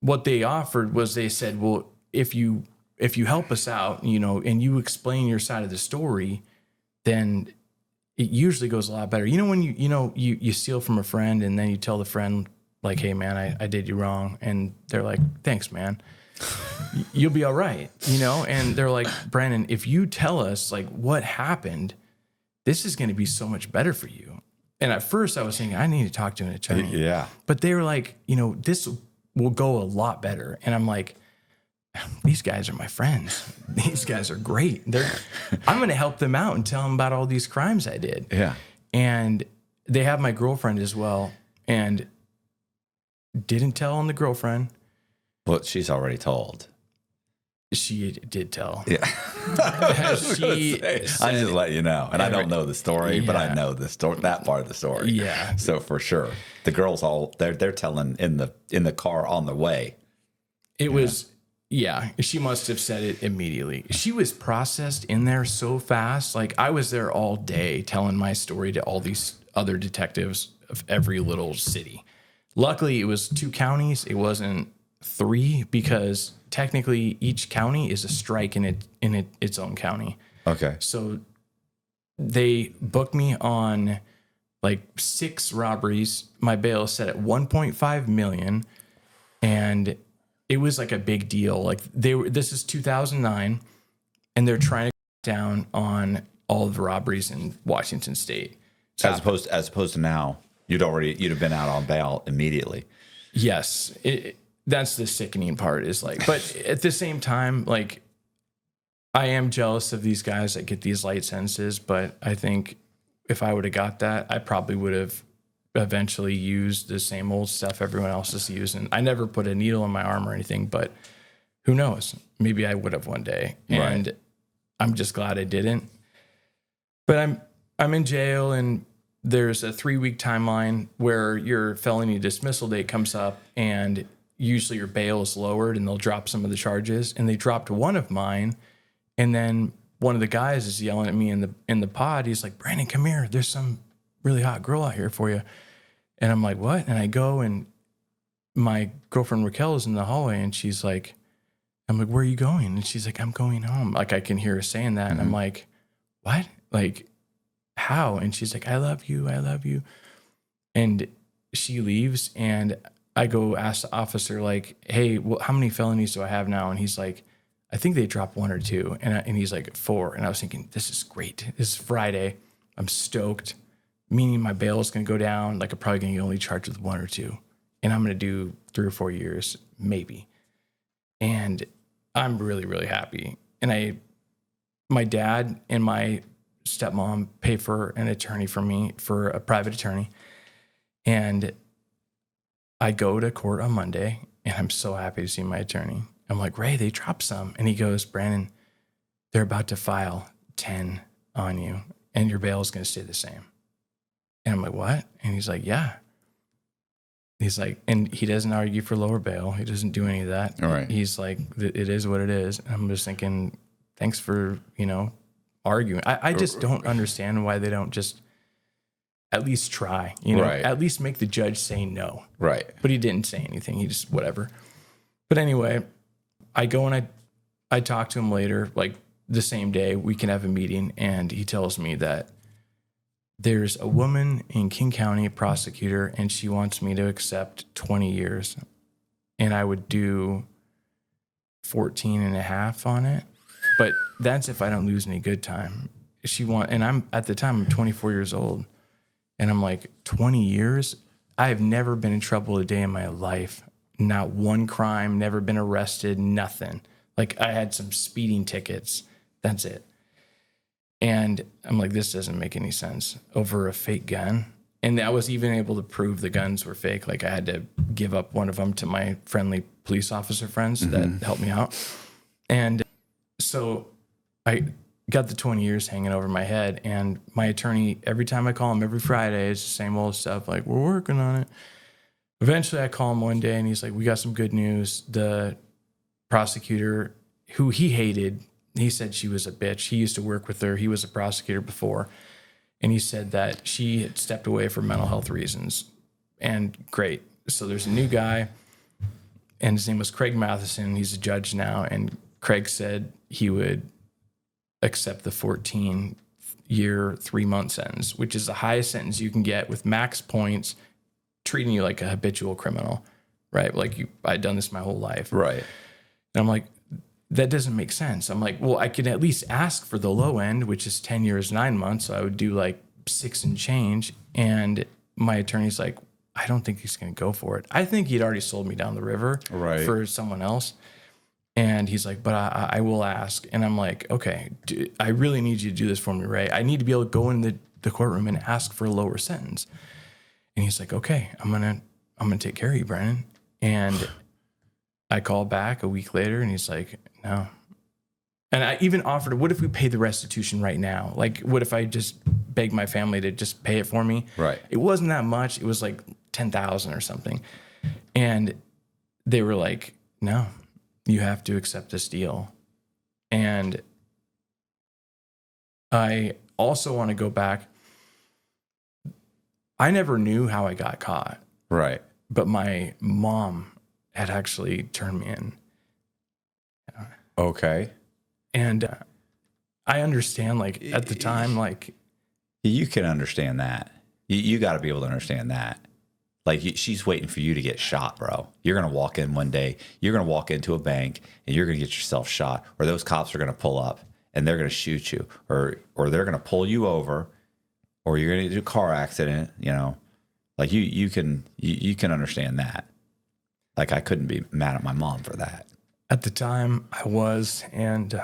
what they offered was, they said, well, if you help us out, and you explain your side of the story, then it usually goes a lot better. When you steal from a friend, and then you tell the friend, like, hey man, I did you wrong. And they're like, thanks, man. You'll be all right. And they're like, Brandon, if you tell us like what happened, this is going to be so much better for you. And at first I was thinking, I need to talk to an attorney. Yeah. But they were like, this will go a lot better. And I'm like, these guys are my friends. These guys are great. I'm going to help them out and tell them about all these crimes I did. Yeah. And they have my girlfriend as well, and didn't tell on the girlfriend. Well, she's already told. She did tell. Yeah. I'm just letting you know. And I don't know the story, but I know the story, that part of the story. Yeah. So for sure. The girls they're telling in the car on the way. It was, she must have said it immediately. She was processed in there so fast. Like I was there all day telling my story to all these other detectives of every little city. Luckily, it was 2 counties. It wasn't 3, because technically each county is a strike in its own county. Okay. So they booked me on like 6 robberies. My bail is set at 1.5 million, and it was like a big deal. Like this is 2009, and they're trying to cut down on all of the robberies in Washington State. As opposed to now, you'd have been out on bail immediately. Yes, that's the sickening part. Is like, but at the same time, like, I am jealous of these guys that get these light sentences. But I think if I would have got that, I probably would have eventually used the same old stuff everyone else is using. I never put a needle in my arm or anything, but who knows? Maybe I would have one day. And I'm just glad I didn't. But I'm in jail, and there's a 3-week timeline where your felony dismissal date comes up, and usually your bail is lowered and they'll drop some of the charges. And they dropped one of mine. And then one of the guys is yelling at me in the pod. He's like, "Brandon, come here. There's some really hot girl out here for you." And I'm like, "What?" And I go, and my girlfriend Raquel is in the hallway, and she's like, I'm like, "Where are you going?" And she's like, "I'm going home." Like, I can hear her saying that. And I'm like, "What? Like, how?" And she's like, "I love you. I love you." And she leaves, and I go ask the officer, like, "Hey, well, how many felonies do I have now?" And he's like, "I think they dropped 1 or 2." And he's like, 4. And I was thinking, this is great. This is Friday. I'm stoked. Meaning my bail is going to go down. Like, I'm probably going to only charged with 1 or 2. And I'm going to do 3 or 4 years, maybe. And I'm really, really happy. And my dad and my stepmom pay for an attorney for me, for a private attorney. And I go to court on Monday, and I'm so happy to see my attorney. I'm like, "Ray, they dropped some." And he goes, "Brandon, they're about to file 10 on you, and your bail is going to stay the same." And I'm like, "What?" And he's like, "Yeah." He's like, and he doesn't argue for lower bail. He doesn't do any of that. All right. He's like, "It is what it is." And I'm just thinking, thanks for, arguing. I just don't understand why they don't just at least try, Right. at least make the judge say no. Right. But he didn't say anything. He just, whatever. But anyway, I go and I talk to him later, like the same day. We can have a meeting, and he tells me that there's a woman in King County, a prosecutor, and she wants me to accept 20 years. And I would do 14 and a half on it. But that's if I don't lose any good time. And I'm at the time, I'm 24 years old. And I'm like, 20 years? I have never been in trouble a day in my life. Not one crime, never been arrested, nothing. Like, I had some speeding tickets. That's it. And I'm like, this doesn't make any sense, over a fake gun. And I was even able to prove the guns were fake. Like, I had to give up one of them to my friendly police officer friends that helped me out. And so I got the 20 years hanging over my head. And my attorney, every time I call him, every Friday, it's the same old stuff. Like, "We're working on it." Eventually, I call him one day, and he's like, "We got some good news." The prosecutor, who he hated, he said she was a bitch. He used to work with her. He was a prosecutor before. And he said that she had stepped away for mental health reasons. And great. So there's a new guy, and his name was Craig Matheson. He's a judge now. And Craig said he would accept the 14-year, 3-month sentence, which is the highest sentence you can get with max points, treating you like a habitual criminal, right? Like, I'd done this my whole life. Right. And I'm like, that doesn't make sense. I'm like, well, I could at least ask for the low end, which is 10 years, 9 months. So I would do like 6 and change. And my attorney's like, "I don't think he's going to go for it." I think he'd already sold me down the river for someone else. And he's like, "But I will ask." And I'm like, "Okay, I really need you to do this for me, Ray. I need to be able to go in the courtroom and ask for a lower sentence." And he's like, "Okay, I'm gonna take care of you, Brandon." And I call back a week later, and he's like, "No." And I even offered, "What if we pay the restitution right now? Like, what if I just beg my family to just pay it for me?" Right. It wasn't that much. It was like 10,000 or something. And they were like, "No, you have to accept this deal." And I also want to go back. I never knew how I got caught. Right. But my mom had actually turned me in. Okay. And I understand, like, at the time, like, You can understand that. You got to be able to understand that. Like she's waiting for you to get shot, bro. You're gonna walk in one day. You're gonna walk into a bank and you're gonna get yourself shot, or those cops are gonna pull up and they're gonna shoot you, or they're gonna pull you over, or you're gonna do a car accident. You know, like you can understand that. Like I couldn't be mad at my mom for that. At the time, I was, and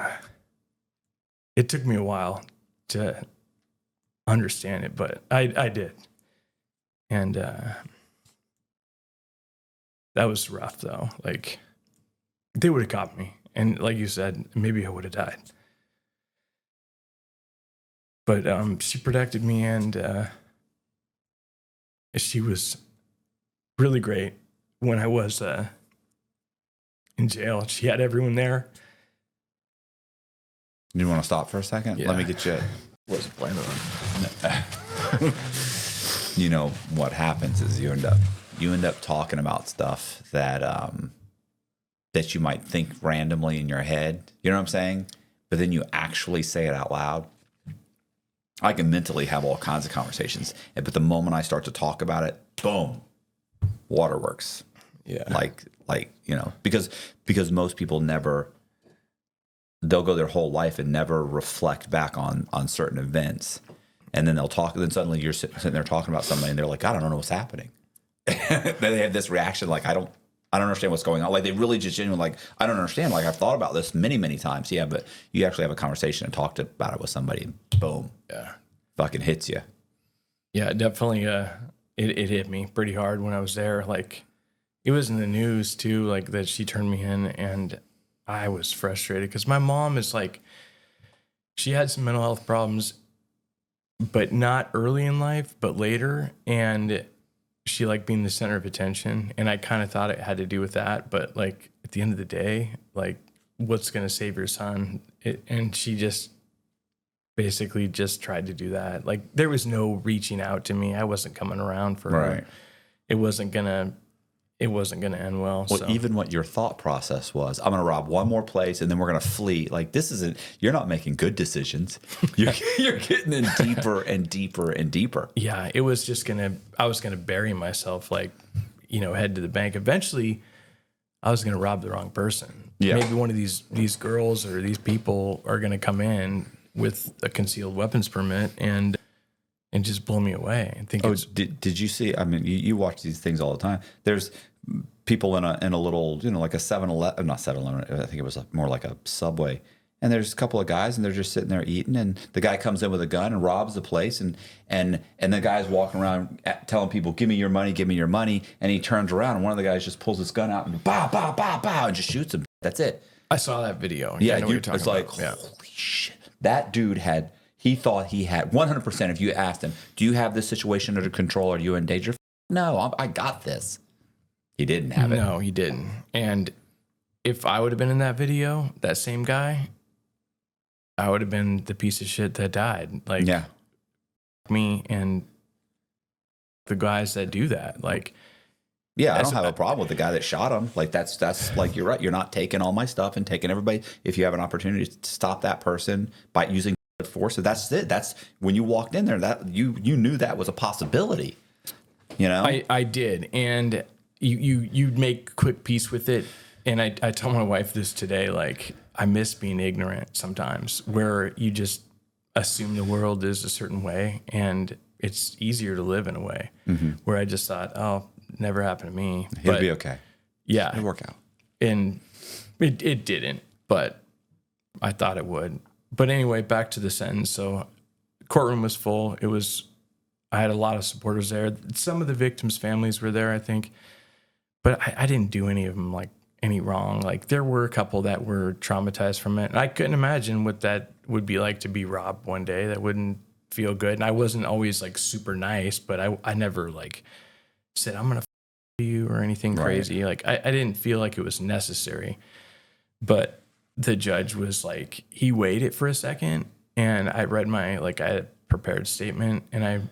it took me a while to understand it, but I did, and that was rough though. Like they would have caught me, and like you said, maybe I would have died. But she protected me, and she was really great when I was in jail. She had everyone there. You want to stop for a second? Yeah. Let me get you. Wasn't planning on. You know what happens is you end up talking about stuff that that you might think randomly in your head. You know what I'm saying? But then you actually say it out loud. I can mentally have all kinds of conversations, but the moment I start to talk about it, boom, waterworks. Yeah. Like you know, because most people they'll go their whole life and never reflect back on certain events, and then they'll talk. And then suddenly you're sitting there talking about somebody, and they're like, "I don't know what's happening." Then they have this reaction, like, "I don't understand what's going on." Like they really just genuinely, like, "I don't understand." Like I've thought about this many times. Yeah, but you actually have a conversation and talked about it with somebody, and boom, Yeah. fucking hits you. Yeah, definitely. It hit me pretty hard when I was there. Like, it was in the news too, like that she turned me in, and I was frustrated because my mom is like, she had some mental health problems, but not early in life, but later, and she liked being the center of attention, and I kind of thought it had to do with that, but like at the end of the day, like, what's gonna save your son? And she just basically just tried to do that. Like there was no reaching out to me. I wasn't coming around for her. It wasn't gonna end well. Well, so. even what your thought process was, I'm going to rob one more place and then we're going to flee. Like you're not making good decisions. You're getting in deeper and deeper and deeper. Yeah, it was just I was gonna bury myself, like, you know, head to the bank. Eventually, I was gonna rob the wrong person. Yeah. Maybe one of these girls or these people are gonna come in with a concealed weapons permit and just blow me away. I think. Oh, did you see? I mean, you watch these things all the time. There's people in a little, you know, like a 7-Eleven, not 7-Eleven. I think it was more like a Subway. And there's a couple of guys, and they're just sitting there eating. And the guy comes in with a gun and robs the place. And the guy's walking around telling people, "Give me your money, give me your money." And he turns around, and one of the guys just pulls his gun out and bow, bow, bow, bow, and just shoots him. That's it. I saw that video. Yeah, I know what you're talking it's like, about. Yeah. holy shit. That dude he thought he had 100%. If you asked him, "Do you have this situation under control? Are you in danger?" "No, I got this." He didn't have it. No, he didn't. And if I would have been in that video, that same guy, I would have been the piece of shit that died. Like, Yeah. me and the guys that do that. Like, Yeah, I don't have a problem with the guy that shot him. Like that's like, you're right. You're not taking all my stuff and taking everybody. If you have an opportunity to stop that person by using force, so that's it. That's when you walked in there, that you knew that was a possibility. You know? I did. And you make quick peace with it. And I tell my wife this today, like, I miss being ignorant sometimes, where you just assume the world is a certain way and it's easier to live in a way, where I just thought, oh, never happened to me. He'll be okay. Yeah. It'll work out. And it didn't, but I thought it would. But anyway, back to the sentence. So courtroom was full. I had a lot of supporters there. Some of the victims' families were there, I think, but I didn't do any of them like any wrong. Like there were a couple that were traumatized from it. And I couldn't imagine what that would be like to be robbed one day. That wouldn't feel good. And I wasn't always like super nice, but I never like said, "I'm going to you" or anything crazy. Like I didn't feel like it was necessary. But the judge was like, he waited for a second, and I read I had a prepared statement, and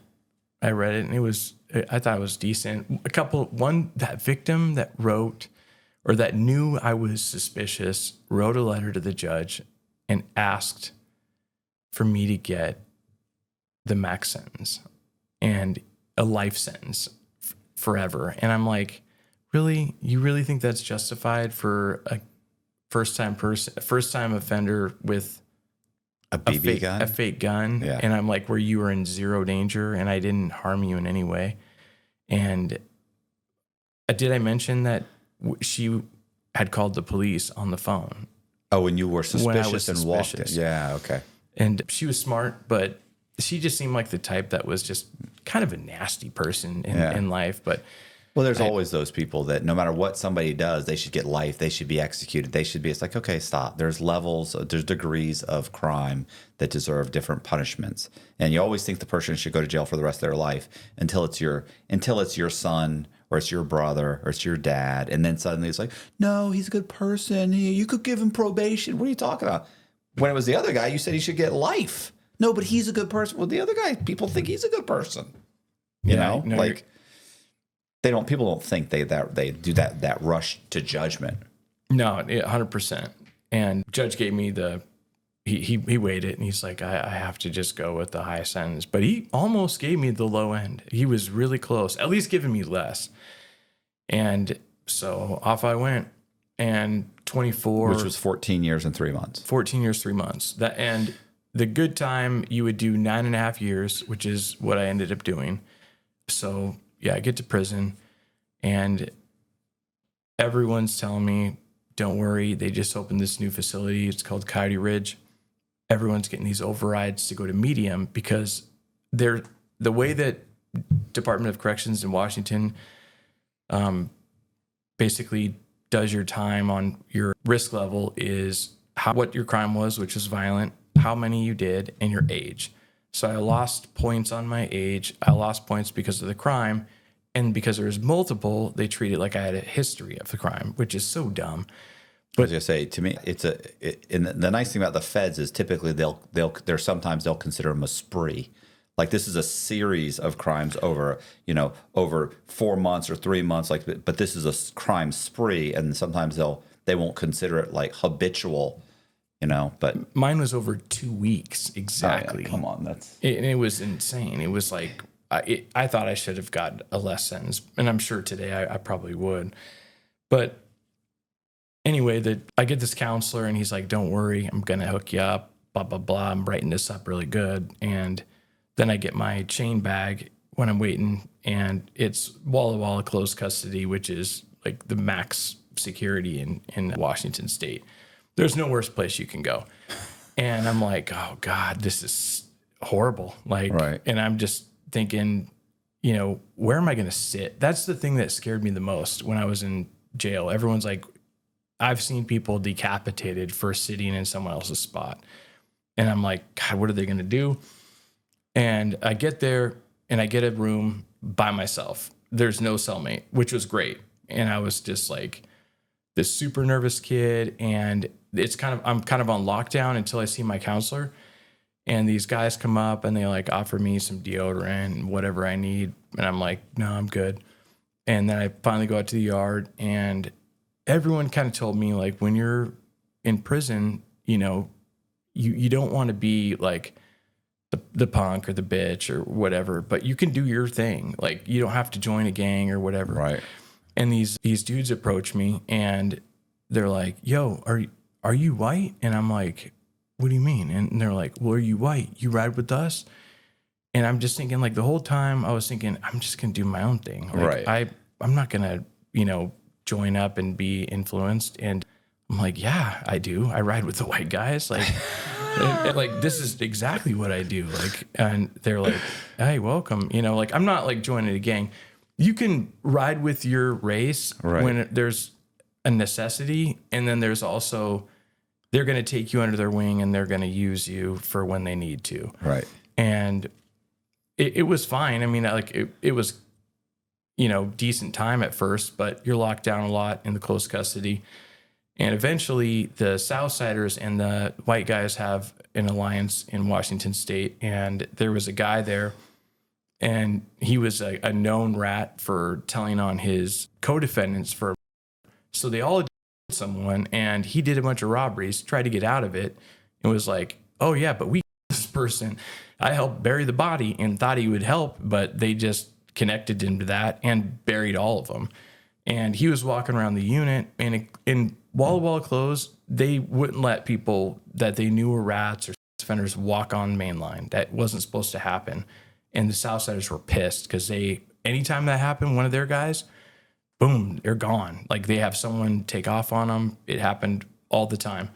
I read it, and I thought it was decent. That victim that wrote, or that knew I was suspicious, wrote a letter to the judge and asked for me to get the max sentence. And a life sentence forever. And I'm like, really? You really think that's justified for a first time offender with A BB gun? a fake gun? Yeah. And I'm like, where you were in zero danger and I didn't harm you in any way. And did I mention that she had called the police on the phone? Oh, when you were When I suspicious was and walked in. suspicious. Yeah, okay. And she was smart, but she just seemed like the type that was just kind of a nasty person in life. But Well, there's always those people that no matter what somebody does, they should get life. They should be executed. They should be, it's like, okay, stop. There's levels, there's degrees of crime that deserve different punishments. And you always think the person should go to jail for the rest of their life until it's your son or it's your brother or it's your dad. And then suddenly it's like, no, he's a good person. You could give him probation. What are you talking about? When it was the other guy, you said he should get life. No, but he's a good person. Well, the other guy, people think he's a good person. You know, no, like people don't think they do that rush to judgment. No, 100%. And judge gave me he weighed it and he's like, I have to just go with the high sentence. But he almost gave me the low end. He was really close, at least giving me less. And so off I went. And 24, Which was 14 years and 3 months. 14 years, 3 months. And the good time, you would do 9.5 years, which is what I ended up doing. So yeah, I get to prison and everyone's telling me, don't worry, they just opened this new facility. It's called Coyote Ridge. Everyone's getting these overrides to go to medium because the way that Department of Corrections in Washington basically does your time on your risk level is what your crime was, which was violent, how many you did, and your age. So I lost points on my age. I lost points because of the crime. And because there was multiple, they treat it like I had a history of the crime, which is so dumb. But I was gonna say, to me, and the nice thing about the feds is typically sometimes they'll consider them a spree. Like this is a series of crimes over 4 months or 3 months. But this is a crime spree, and sometimes they won't consider it like habitual. But mine was over 2 weeks exactly. Oh, yeah, come on, it was insane. It was like I thought I should have got a less sentence, and I'm sure today I probably would. But anyway, I get this counselor, and he's like, "Don't worry, I'm gonna hook you up." Blah blah blah. I'm writing this up really good, and then I get my chain bag when I'm waiting, and it's wall to wall closed custody, which is like the max security in Washington State. There's no worse place you can go. And I'm like, oh God, this is horrible. Like, right. And I'm just thinking, where am I going to sit? That's the thing that scared me the most when I was in jail. Everyone's like, I've seen people decapitated for sitting in someone else's spot. And I'm like, God, what are they going to do? And I get there and I get a room by myself. There's no cellmate, which was great. And I was just like this super nervous kid. And I'm kind of on lockdown until I see my counselor. And these guys come up and they like offer me some deodorant and whatever I need. And I'm like, no, I'm good. And then I finally go out to the yard and everyone kind of told me like, when you're in prison, you don't want to be like the punk or the bitch or whatever, but you can do your thing. Like you don't have to join a gang or whatever. Right. And these dudes approach me and they're like, yo, are you white? And I'm like, what do you mean? And they're like, well, are you white? You ride with us? And I'm just thinking like the whole time I was thinking, I'm just going to do my own thing. Like, right. I'm not going to, join up and be influenced. And I'm like, yeah, I do. I ride with the white guys. Like, and like, this is exactly what I do. Like, and they're like, hey, welcome. Like I'm not like joining a gang. You can ride with your race when there's a necessity. And then there's also, they're going to take you under their wing and they're going to use you for when they need to. Right. And it was fine. I mean, like it was, decent time at first, but you're locked down a lot in the close custody. And eventually the Southsiders and the white guys have an alliance in Washington State. And there was a guy there and he was a known rat for telling on his co-defendants so they all someone and he did a bunch of robberies, tried to get out of it and was like, oh yeah, but this person, I helped bury the body and thought he would help, but they just connected him to that and buried all of them. And he was walking around the unit, and in Walla Walla closed, they wouldn't let people that they knew were rats or offenders walk on mainline. That wasn't supposed to happen. And the Southsiders were pissed because anytime that happened, one of their guys, boom, they're gone. Like they have someone take off on them. It happened all the time.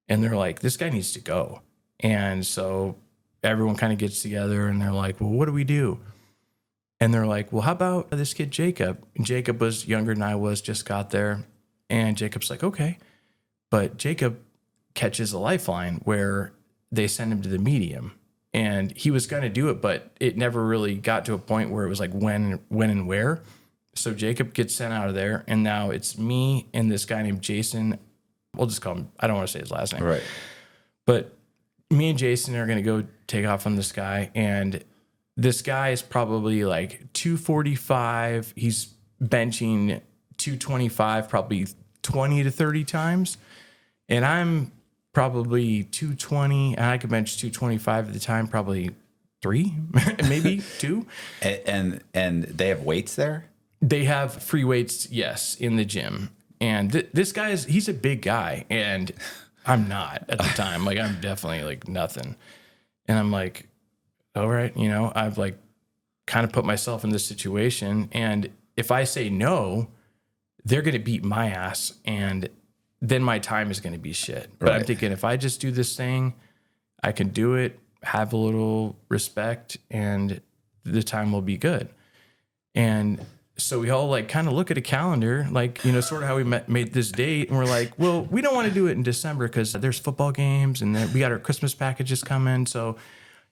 And they're like, this guy needs to go. And so everyone kind of gets together and they're like, well, what do we do? And they're like, well, how about this kid, Jacob? And Jacob was younger than I was, just got there. And Jacob's like, okay. But Jacob catches a lifeline where they send him to the medium. And he was going to do it, but it never really got to a point where it was like when and where. So Jacob gets sent out of there. And now it's me and this guy named Jason. We'll just call him, I don't want to say his last name. Right. But me and Jason are going to go take off on this guy. And this guy is probably like 245. He's benching 225, probably 20 to 30 times. And I'm probably 220. And I could bench 225 at the time, probably 3, maybe 2. And they have weights there? They have free weights, yes, in the gym. And this guy he's a big guy. And I'm not at the time. Like, I'm definitely like nothing. And I'm like, all right, I've like kind of put myself in this situation. And if I say no, they're going to beat my ass. And then my time is going to be shit. But I'm thinking if I just do this thing, I can do it, have a little respect, and the time will be good. And so we all like kind of look at a calendar, like, sort of how we made this date. And we're like, well, we don't want to do it in December because there's football games and then we got our Christmas packages coming. So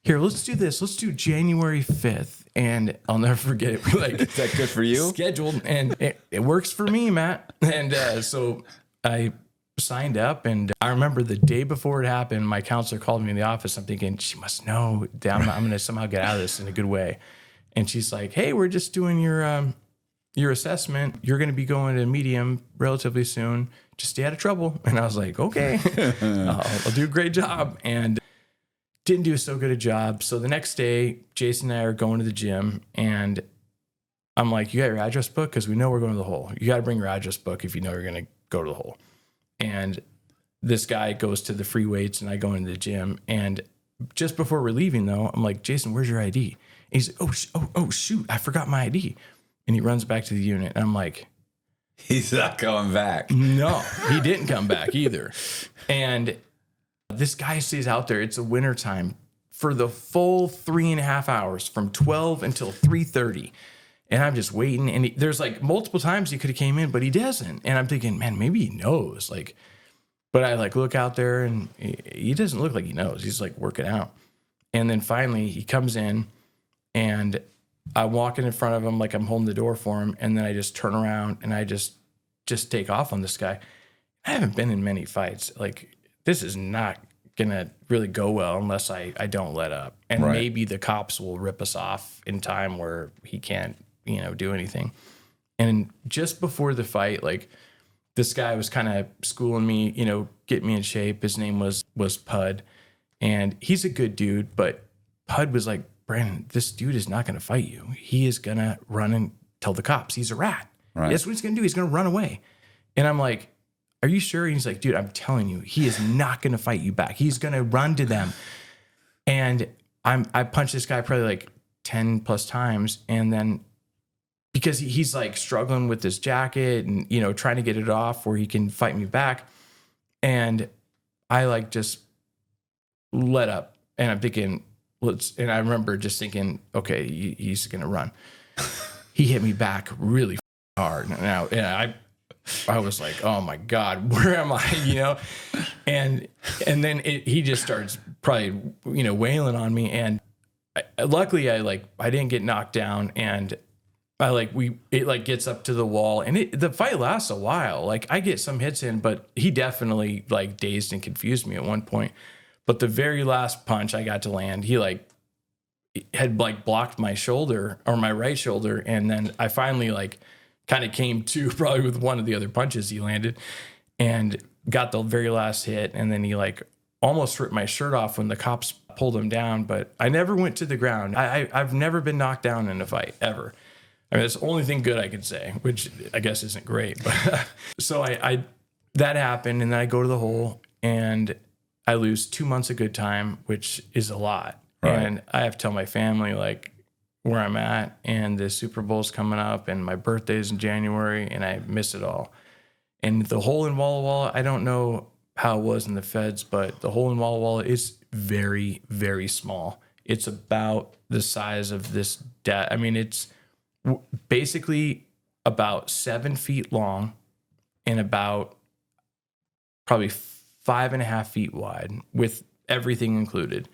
here, let's do this. Let's do January 5th. And I'll never forget it. Like, Is that good for you? Scheduled. And it works for me, Matt. And so I signed up. And I remember the day before it happened, my counselor called me in the office. I'm thinking, she must know that I'm going to somehow get out of this in a good way. And she's like, hey, we're just doing your assessment. You're going to be going to medium relatively soon. Just stay out of trouble. And I was like, okay, I'll do a great job. And didn't do so good a job. So the next day, Jason and I are going to the gym, and I'm like, you got your address book? Because we know we're going to the hole. You got to bring your address book if you know you're going to go to the hole. And this guy goes to the free weights, and I go into the gym. And just before we're leaving, though, I'm like, Jason, where's your ID? And he's like, oh, shoot, I forgot my ID. And he runs back to the unit. And I'm like, he's not coming back. No, he didn't come back either. And this guy stays out there. It's a winter time for the full 3.5 hours from 12 until 3:30. And I'm just waiting. And there's like multiple times he could have came in, but he doesn't. And I'm thinking, man, maybe he knows. Like, but I like look out there and he doesn't look like he knows. He's like working out. And then finally he comes in and I'm walking in front of him like I'm holding the door for him. And then I just turn around and I just take off on this guy. I haven't been in many fights. Like, this is not going to really go well unless I don't let up. And maybe the cops will rip us off in time where he can't, do anything. And just before the fight, like, this guy was kind of schooling me, get me in shape. His name was Pud. And he's a good dude, but Pud was like, Brandon, this dude is not going to fight you. He is going to run and tell the cops he's a rat. Right. That's what he's going to do. He's going to run away. And I'm like, are you sure? And he's like, dude, I'm telling you, he is not going to fight you back. He's going to run to them. And I punched this guy probably like 10 plus times. And then because he's like struggling with this jacket and, trying to get it off where he can fight me back. And I like just let up and I'm thinking, and I remember just thinking, okay, he's going to run. He hit me back really hard. Now, and I was like, oh my God, where am I? And then he just starts probably, wailing on me. And luckily I didn't get knocked down, and it gets up to the wall, and the fight lasts a while. Like, I get some hits in, but he definitely like dazed and confused me at one point. But the very last punch I got to land, he had blocked my shoulder, or my right shoulder. And then I finally kind of came to, probably with one of the other punches he landed, and got the very last hit. And then he almost ripped my shirt off when the cops pulled him down, but I never went to the ground. I've never been knocked down in a fight ever. I mean, that's the only thing good I could say, which I guess isn't great. But so I that happened, and then I go to the hole and I lose 2 months of good time, which is a lot. Right. And I have to tell my family like where I'm at, and the Super Bowl's coming up, and my birthday's in January, and I miss it all. And the hole in Walla Walla, I don't know how it was in the feds, but the hole in Walla Walla is very, very small. It's about the size of this I mean, it's basically about 7 feet long and about probably 5.5 feet wide with everything included.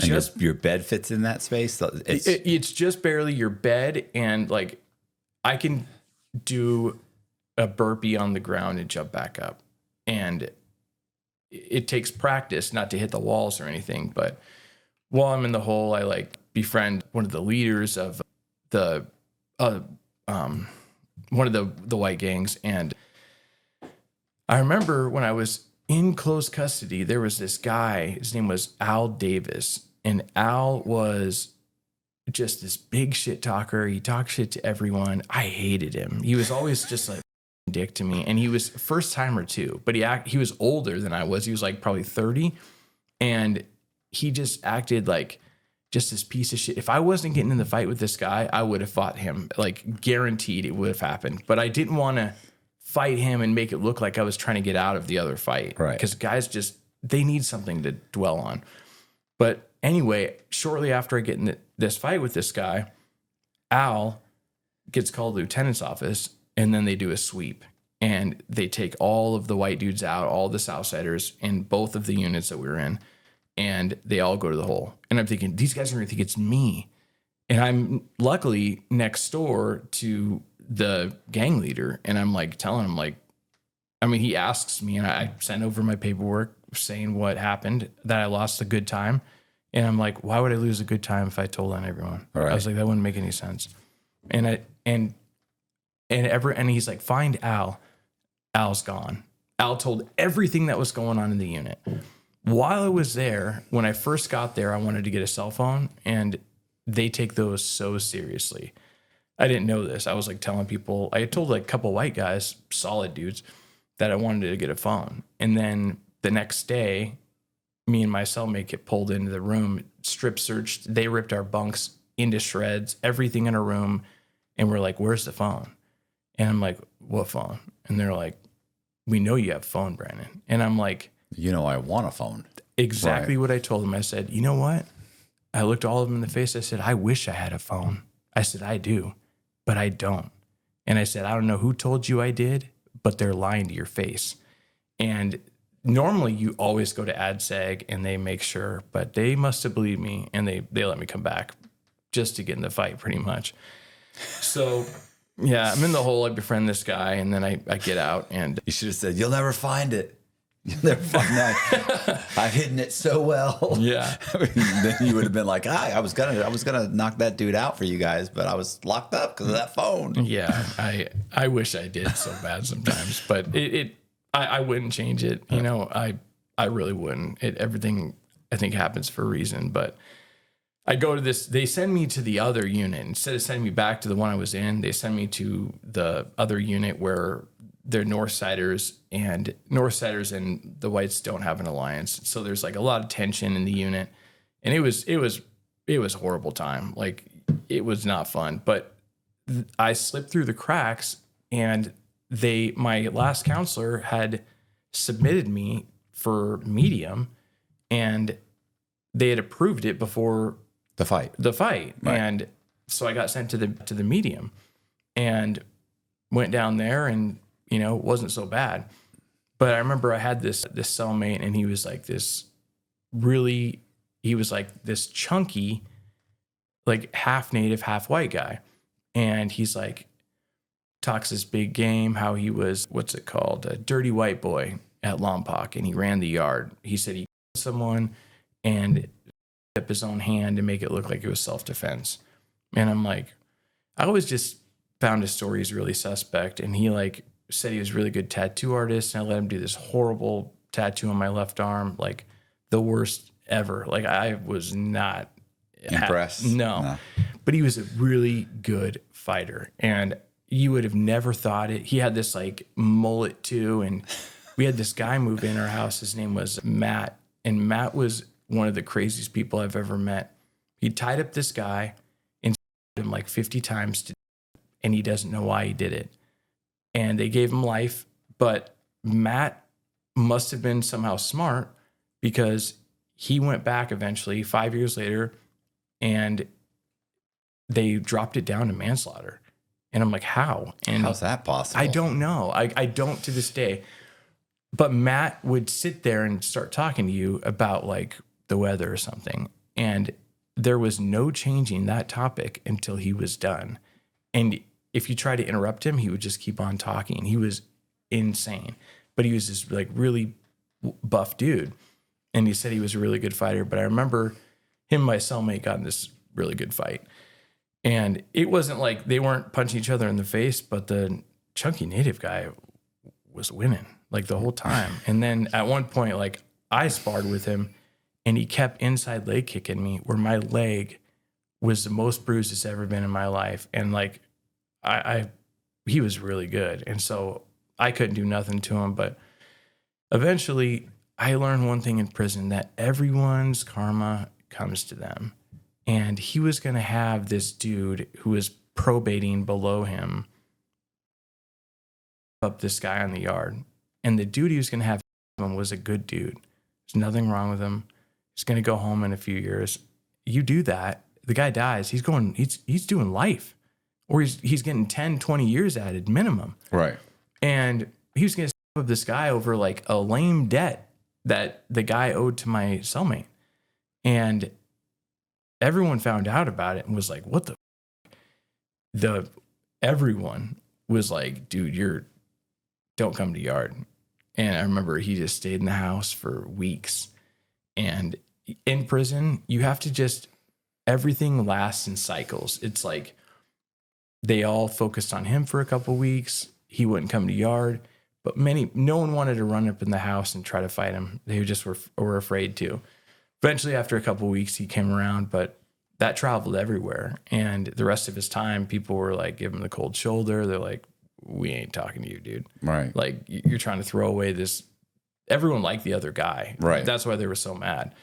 And your bed fits in that space. It's just barely your bed, and like I can do a burpee on the ground and jump back up, and it takes practice not to hit the walls or anything. But while I'm in the hole, I like befriend one of the leaders of the one of the white gangs, and I remember when I was in close custody, there was this guy, his name was Al Davis, and Al was just this big shit talker. He talked shit to everyone. I hated him. He was always just like dick to me, and he was first timer too, but he was older than I was. He was like probably 30, and he just acted like just this piece of shit. If I wasn't getting in the fight with this guy, I would have fought him, like guaranteed it would have happened. But I didn't want to fight him and make it look like I was trying to get out of the other fight. Right. Because guys they need something to dwell on. But anyway, shortly after I get in this fight with this guy, Al gets called to the lieutenant's office, and then they do a sweep. And they take all of the white dudes out, all the Southsiders in both of the units that we were in, and they all go to the hole. And I'm thinking, these guys are going to think it's me. And I'm luckily next door to the gang leader, and I'm like telling him, like, I mean, he asks me, and I sent over my paperwork saying what happened, that I lost a good time. And I'm like, why would I lose a good time if I told on everyone? Right. I was like, that wouldn't make any sense. And he's like, find Al. Al's gone. Al told everything that was going on in the unit. While I was there, when I first got there, I wanted to get a cell phone, and they take those so seriously. I didn't know this. I was like telling people, I had told like a couple white guys, solid dudes, that I wanted to get a phone. And then the next day, me and my cellmate get pulled into the room, strip searched. They ripped our bunks into shreds, everything in our room. And we're like, where's the phone? And I'm like, what phone? And they're like, we know you have a phone, Brandon. And I'm like, I want a phone. Exactly what I told them. I said, you know what? I looked all of them in the face. I said, I wish I had a phone. I said, I do, but I don't. And I said, I don't know who told you I did, but they're lying to your face. And normally you always go to AdSeg and they make sure, but they must have believed me, and they let me come back just to get in the fight pretty much. So yeah, I'm in the hole. I befriend this guy, and then I get out, and You should have said, you'll never find it. You'll never find that. I've hidden it so well. yeah. Then you would have been like, I was gonna knock that dude out for you guys, but I was locked up because of that phone. Yeah, I wish I did so bad sometimes, but I wouldn't change it. You know, I really wouldn't. Everything I think happens for a reason. But I go to this. They send me to the other unit instead of sending me back to the one I was in. They send me to the other unit where they're Northsiders, and the whites don't have an alliance. So there's like a lot of tension in the unit, and it was a horrible time. Like, it was not fun, but I slipped through the cracks, and my last counselor had submitted me for medium, and they had approved it before The fight. Right. And so I got sent to the medium, and went down there, and it wasn't so bad. But I remember I had this cellmate, and he was like this chunky, like half native, half white guy. And he's like, talks this big game, how he was, what's it called? A dirty white boy at Lompoc, and he ran the yard. He said he killed someone and up his own hand to make it look like it was self-defense. And I'm like, I always just found his stories really suspect. And he like said he was a really good tattoo artist, and I let him do this horrible tattoo on my left arm, like the worst ever. Like I was not Impressed? No, but he was a really good fighter, and you would have never thought it. He had this like mullet too, and we had this guy move in our house. His name was Matt, and Matt was one of the craziest people I've ever met. He tied up this guy and him like 50 times, and he doesn't know why he did it. And they gave him life, but Matt must have been somehow smart because he went back eventually 5 years later, and they dropped it down to manslaughter. And I'm like, how? And how's that possible? I don't know. I don't to this day. But Matt would sit there and start talking to you about like the weather or something. And there was no changing that topic until he was done. And if you try to interrupt him, he would just keep on talking. He was insane. But he was this like really buff dude. And he said he was a really good fighter. But I remember him and my cellmate got in this really good fight. And it wasn't like they weren't punching each other in the face, but the chunky native guy was winning like the whole time. And then at one point, like I sparred with him and he kept inside leg kicking me where my leg was the most bruised it's ever been in my life. And like he was really good. And so I couldn't do nothing to him. But eventually I learned one thing in prison, that everyone's karma comes to them. And he was going to have this dude who was probating below him up this guy on the yard. And the dude he was going to have him was a good dude. There's nothing wrong with him. He's going to go home in a few years. You do that, the guy dies. He's doing life. Or he's getting 10, 20 years added minimum. Right. And he was going to up this guy over like a lame debt that the guy owed to my cellmate. And everyone found out about it and was like, what everyone was like, dude, don't come to yard. And I remember he just stayed in the house for weeks. And in prison, you have to everything lasts in cycles. It's like they all focused on him for a couple weeks. He wouldn't come to yard, but no one wanted to run up in the house and try to fight him. They just were afraid to. Eventually, after a couple weeks, he came around, but that traveled everywhere. And the rest of his time, people were like, give him the cold shoulder. They're like, we ain't talking to you, dude. Right. Like, you're trying to throw away this. Everyone liked the other guy. Right. That's why they were so mad.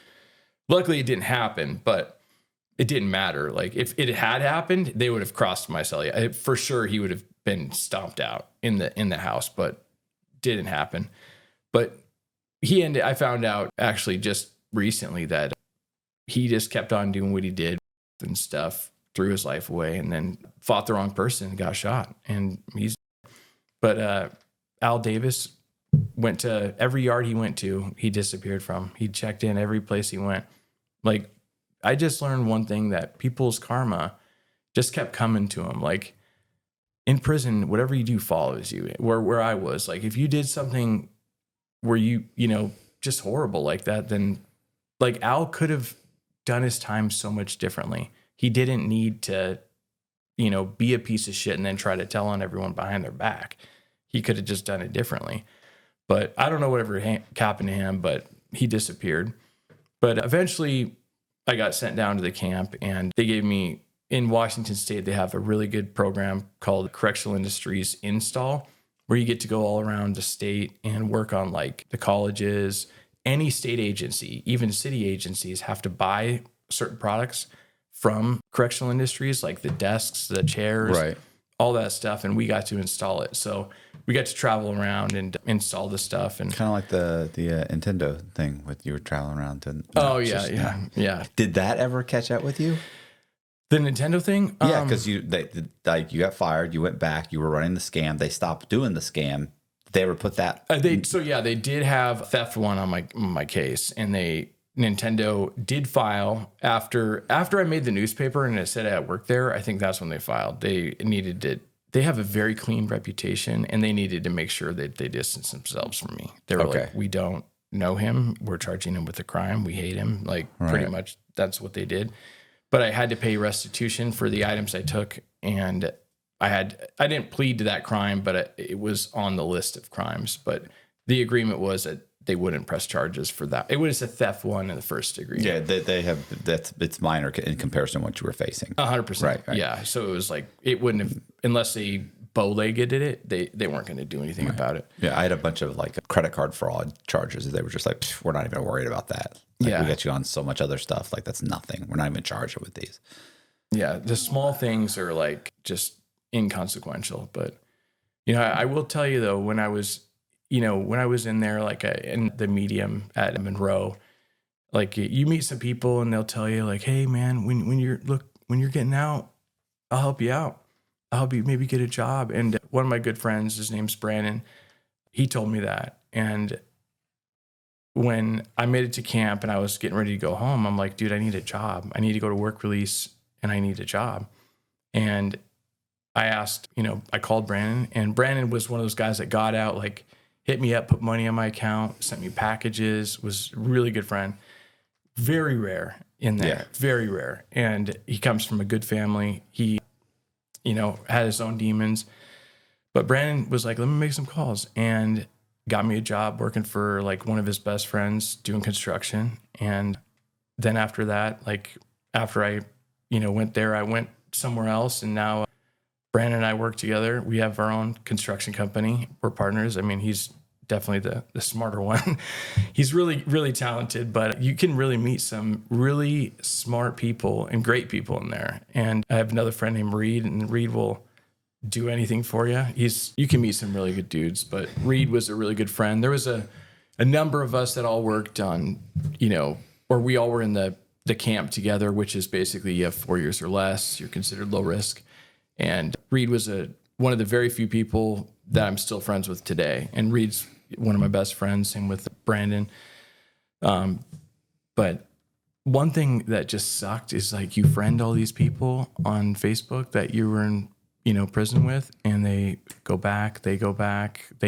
Luckily, it didn't happen, but it didn't matter. Like, if it had happened, they would have crossed my cell. For sure, he would have been stomped out in the house, but didn't happen. But I found out actually just recently that he just kept on doing what he did and stuff, threw his life away, and then fought the wrong person and got shot. And but Al Davis went to every yard he went to, he disappeared from. He checked in every place he went. Like, I just learned one thing, that people's karma just kept coming to him. Like, in prison, whatever you do follows you. Where I was, like, if you did something where you just horrible like that, then like Al could have done his time so much differently. He didn't need to, be a piece of shit and then try to tell on everyone behind their back. He could have just done it differently. But I don't know whatever happened to him, but he disappeared. But eventually I got sent down to the camp, and they gave me, in Washington State, they have a really good program called Correctional Industries Install, where you get to go all around the state and work on like the colleges. Any state agency, even city agencies, have to buy certain products from correctional industries, like the desks, the chairs, right, all that stuff. And we got to install it. So we got to travel around and install the stuff. And kind of like the Nintendo thing with you were traveling around to. Yeah. Did that ever catch up with you? The Nintendo thing? Yeah, because you got fired, you went back, you were running the scam, they stopped doing the scam. Did they ever put that? They did have theft one on my case, and Nintendo did file after I made the newspaper and it said I worked there. I think that's when they filed. They needed to. They have a very clean reputation, and they needed to make sure that they distanced themselves from me. They were like, we don't know him. We're charging him with a crime. We hate him. Like, pretty much that's what they did. But I had to pay restitution for the items I took, and I didn't plead to that crime, but it was on the list of crimes. But the agreement was that they wouldn't press charges for that. It was a theft one in the first degree. Yeah, they have it's minor in comparison to what you were facing. 100%. Right. Yeah. So it was like it wouldn't have unless they bow-legged it. They weren't going to do anything about it. Yeah, I had a bunch of like credit card fraud charges. They were just like, we're not even worried about that. Like, Yeah, we got you on so much other stuff. Like that's nothing. We're not even charged with these. Yeah, the small things are like just inconsequential. But I will tell you though, when I was in there, like in the medium at Monroe, like you meet some people and they'll tell you like, hey man, when you're getting out, I'll help you out. I'll help you maybe get a job. And one of my good friends, his name's Brandon, he told me that. And when I made it to camp and I was getting ready to go home, I'm like, dude, I need a job. I need to go to work release and I need a job. And I asked, I called Brandon, and Brandon was one of those guys that got out, like hit me up, put money on my account, sent me packages, was a really good friend. Very rare in there, very rare. And he comes from a good family. He, had his own demons. But Brandon was like, let me make some calls, and got me a job working for like one of his best friends doing construction. And then after that, like after I, went there, I went somewhere else. And now Brandon and I work together. We have our own construction company. We're partners. I mean, he's definitely the smarter one. He's really, really talented, but you can really meet some really smart people and great people in there. And I have another friend named Reed, and Reed will do anything for you. You can meet some really good dudes, but Reed was a really good friend. There was a number of us that all worked on, or we all were in the camp together, which is basically you have 4 years or less, you're considered low risk. And Reed was one of the very few people that I'm still friends with today. And Reed's one of my best friends, same with Brandon. But one thing that just sucked is like you friend all these people on Facebook that you were in, prison with, and they go back, they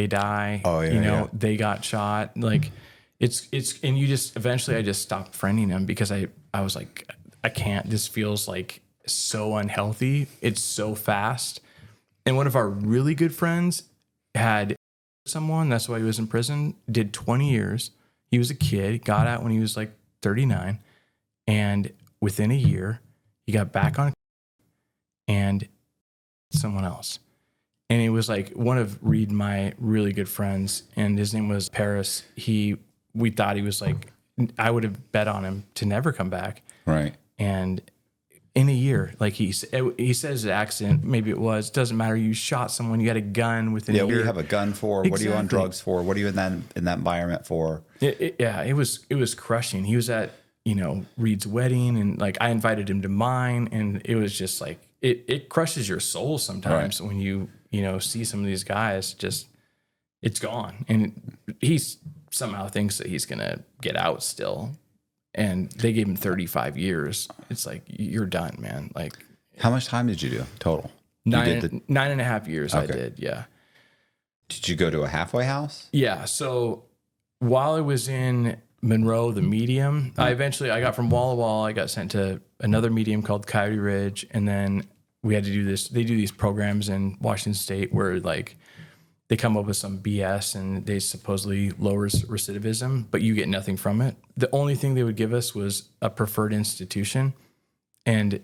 die. Oh yeah, they got shot. Like it's, and you just, eventually I just stopped friending them because I was like, I can't, this feels like so unhealthy. It's so fast. And one of our really good friends had someone, that's why he was in prison, did 20 years. He was a kid, got out when he was like 39. And within a year, he got back on and someone else. And it was like one of Reed, my really good friends, and his name was Paris. We thought he was like, I would have bet on him to never come back. Right. And in a year, like he says an accident, maybe it was, doesn't matter. You shot someone, you had a gun within a year. Yeah, what do you have a gun for? Exactly. What are you on drugs for? What are you in that environment for? It was crushing. He was at, Reed's wedding, and like I invited him to mine, and it was just like, it crushes your soul sometimes when you see some of these guys, just, it's gone. And he somehow thinks that he's going to get out still. And they gave him 35 years. It's like, you're done, man. Like, how much time did you do total? 9.5 years. Okay. I did. Yeah. Did you go to a halfway house? Yeah. So while I was in Monroe, the medium, I got from Walla Walla, I got sent to another medium called Coyote Ridge. And then we had to do this. They do these programs in Washington State where like they come up with some BS and they supposedly lowers recidivism, but you get nothing from it. The only thing they would give us was a preferred institution, and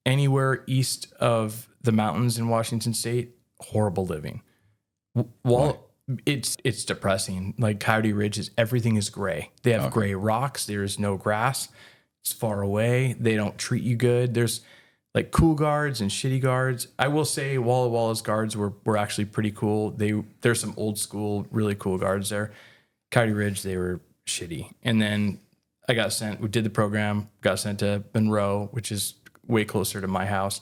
anywhere east of the mountains in Washington State, horrible living. It's depressing. Like Coyote Ridge everything is gray. They have gray rocks. There's no grass. It's far away. They don't treat you good. There's like cool guards and shitty guards. I will say Walla Walla's guards were actually pretty cool. There's some old school, really cool guards there. Coyote Ridge, they were shitty. And then we did the program, got sent to Monroe, which is way closer to my house.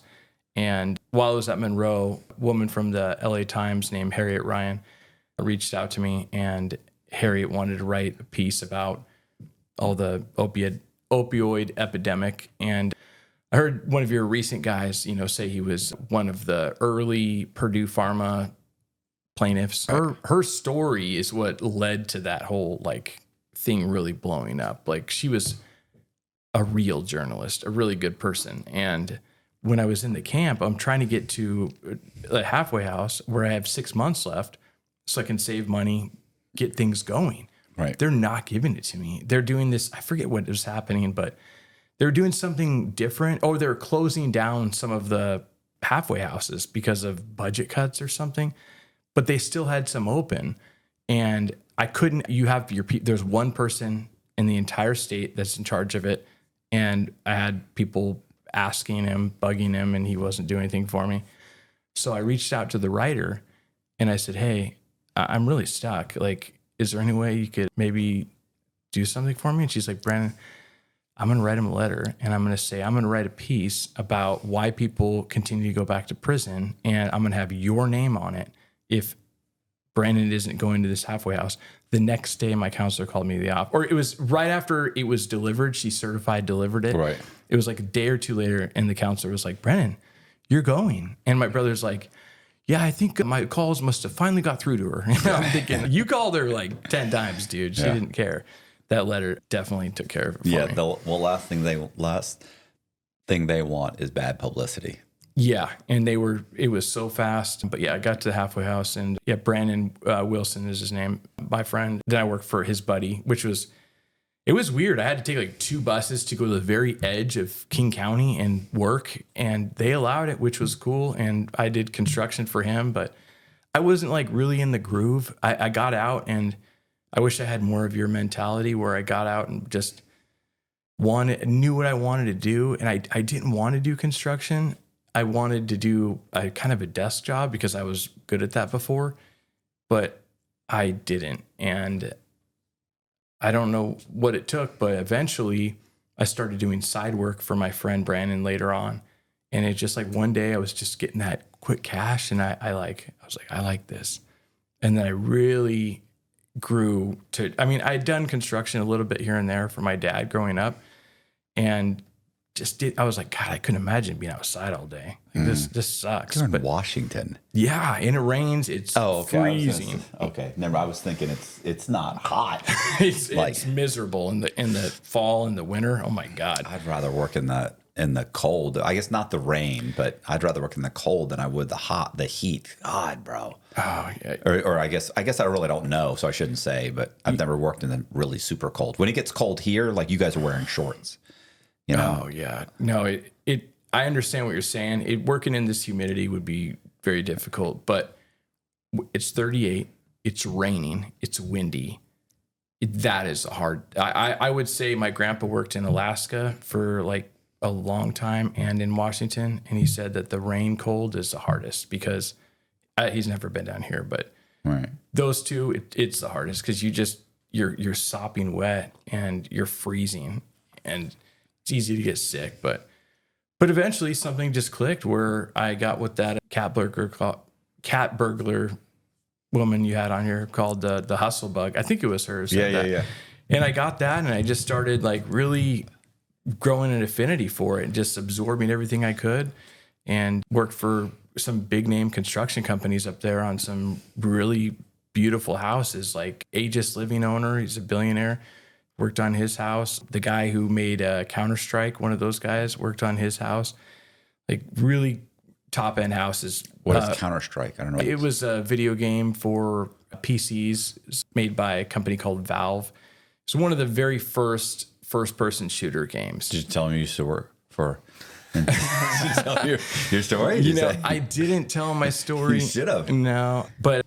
And while I was at Monroe, a woman from the LA Times named Harriet Ryan reached out to me, and Harriet wanted to write a piece about all the opioid epidemic. And I heard one of your recent guys, say he was one of the early Purdue Pharma plaintiffs. Her story is what led to that whole like thing really blowing up. Like she was a real journalist, a really good person. And when I was in the camp, I'm trying to get to a halfway house where I have 6 months left so I can save money, get things going. Right. They're not giving it to me. They're doing this. I forget what was happening, but they're doing something different. Oh, they're closing down some of the halfway houses because of budget cuts or something, but they still had some open. And I couldn't, there's one person in the entire state that's in charge of it. And I had people asking him, bugging him, and he wasn't doing anything for me. So I reached out to the writer and I said, hey, I'm really stuck. Like, is there any way you could maybe do something for me? And she's like, Brandon, I'm going to write him a letter and I'm going to say, I'm going to write a piece about why people continue to go back to prison. And I'm going to have your name on it if Brandon isn't going to this halfway house. The next day, my counselor called me the off, or it was right after it was delivered. She certified delivered it. Right. It was like a day or two later. And the counselor was like, Brandon, you're going. And my brother's like, yeah, I think my calls must have finally got through to her. And I'm thinking, you called her like 10 times, dude. She didn't care. That letter definitely took care of it for me. Last thing they want is bad publicity. Yeah, and it was so fast. But yeah, I got to the halfway house, and yeah, Brandon Wilson is his name, my friend. Then I worked for his buddy, it was weird. I had to take like 2 buses to go to the very edge of King County and work, and they allowed it, which was cool. And I did construction for him, but I wasn't like really in the groove. I got out, and I wish I had more of your mentality where I got out and just knew what I wanted to do. And I didn't want to do construction. I wanted to do a kind of a desk job because I was good at that before, but I didn't. And I don't know what it took, but eventually I started doing side work for my friend Brandon later on. And it just like one day I was just getting that quick cash, and I was like, I like this. And then I really grew to, I had done construction a little bit here and there for my dad growing up, and I was like, God, I couldn't imagine being outside all day. Like, this sucks. You're in Washington. Yeah, and it rains. It's freezing. Never. I was thinking it's not hot. it's miserable in the fall and the winter. Oh my God. I'd rather work in the cold. I guess not the rain, but I'd rather work in the cold than I would the heat. God, bro. Oh yeah. Or I guess I really don't know, so I shouldn't say. But I've never worked in the really super cold. When it gets cold here, like you guys are wearing shorts. You know? Oh yeah. No, I understand what you're saying. Working in this humidity would be very difficult, but it's 38. It's raining. It's windy. That is hard. I would say my grandpa worked in Alaska for like a long time and in Washington, and he said that the rain cold is the hardest because he's never been down here, but right. Those two, it's the hardest because you're sopping wet and you're freezing, and it's easy to get sick, but eventually something just clicked where I got with that cat burglar woman you had on here called the Hustle Bug. I think it was her. Yeah. And I got that, and I just started like really growing an affinity for it and just absorbing everything I could, and worked for some big name construction companies up there on some really beautiful houses, like Aegis Living owner. He's a billionaire. Worked on his house. The guy who made Counter-Strike, one of those guys, worked on his house. Like really top end houses. What is Counter-Strike? I don't know. It was a video game for PCs. It's made by a company called Valve. It's one of the very first person shooter games. Did you tell him you used to work for? Did you tell your story? I didn't tell him my story. You should have. No, but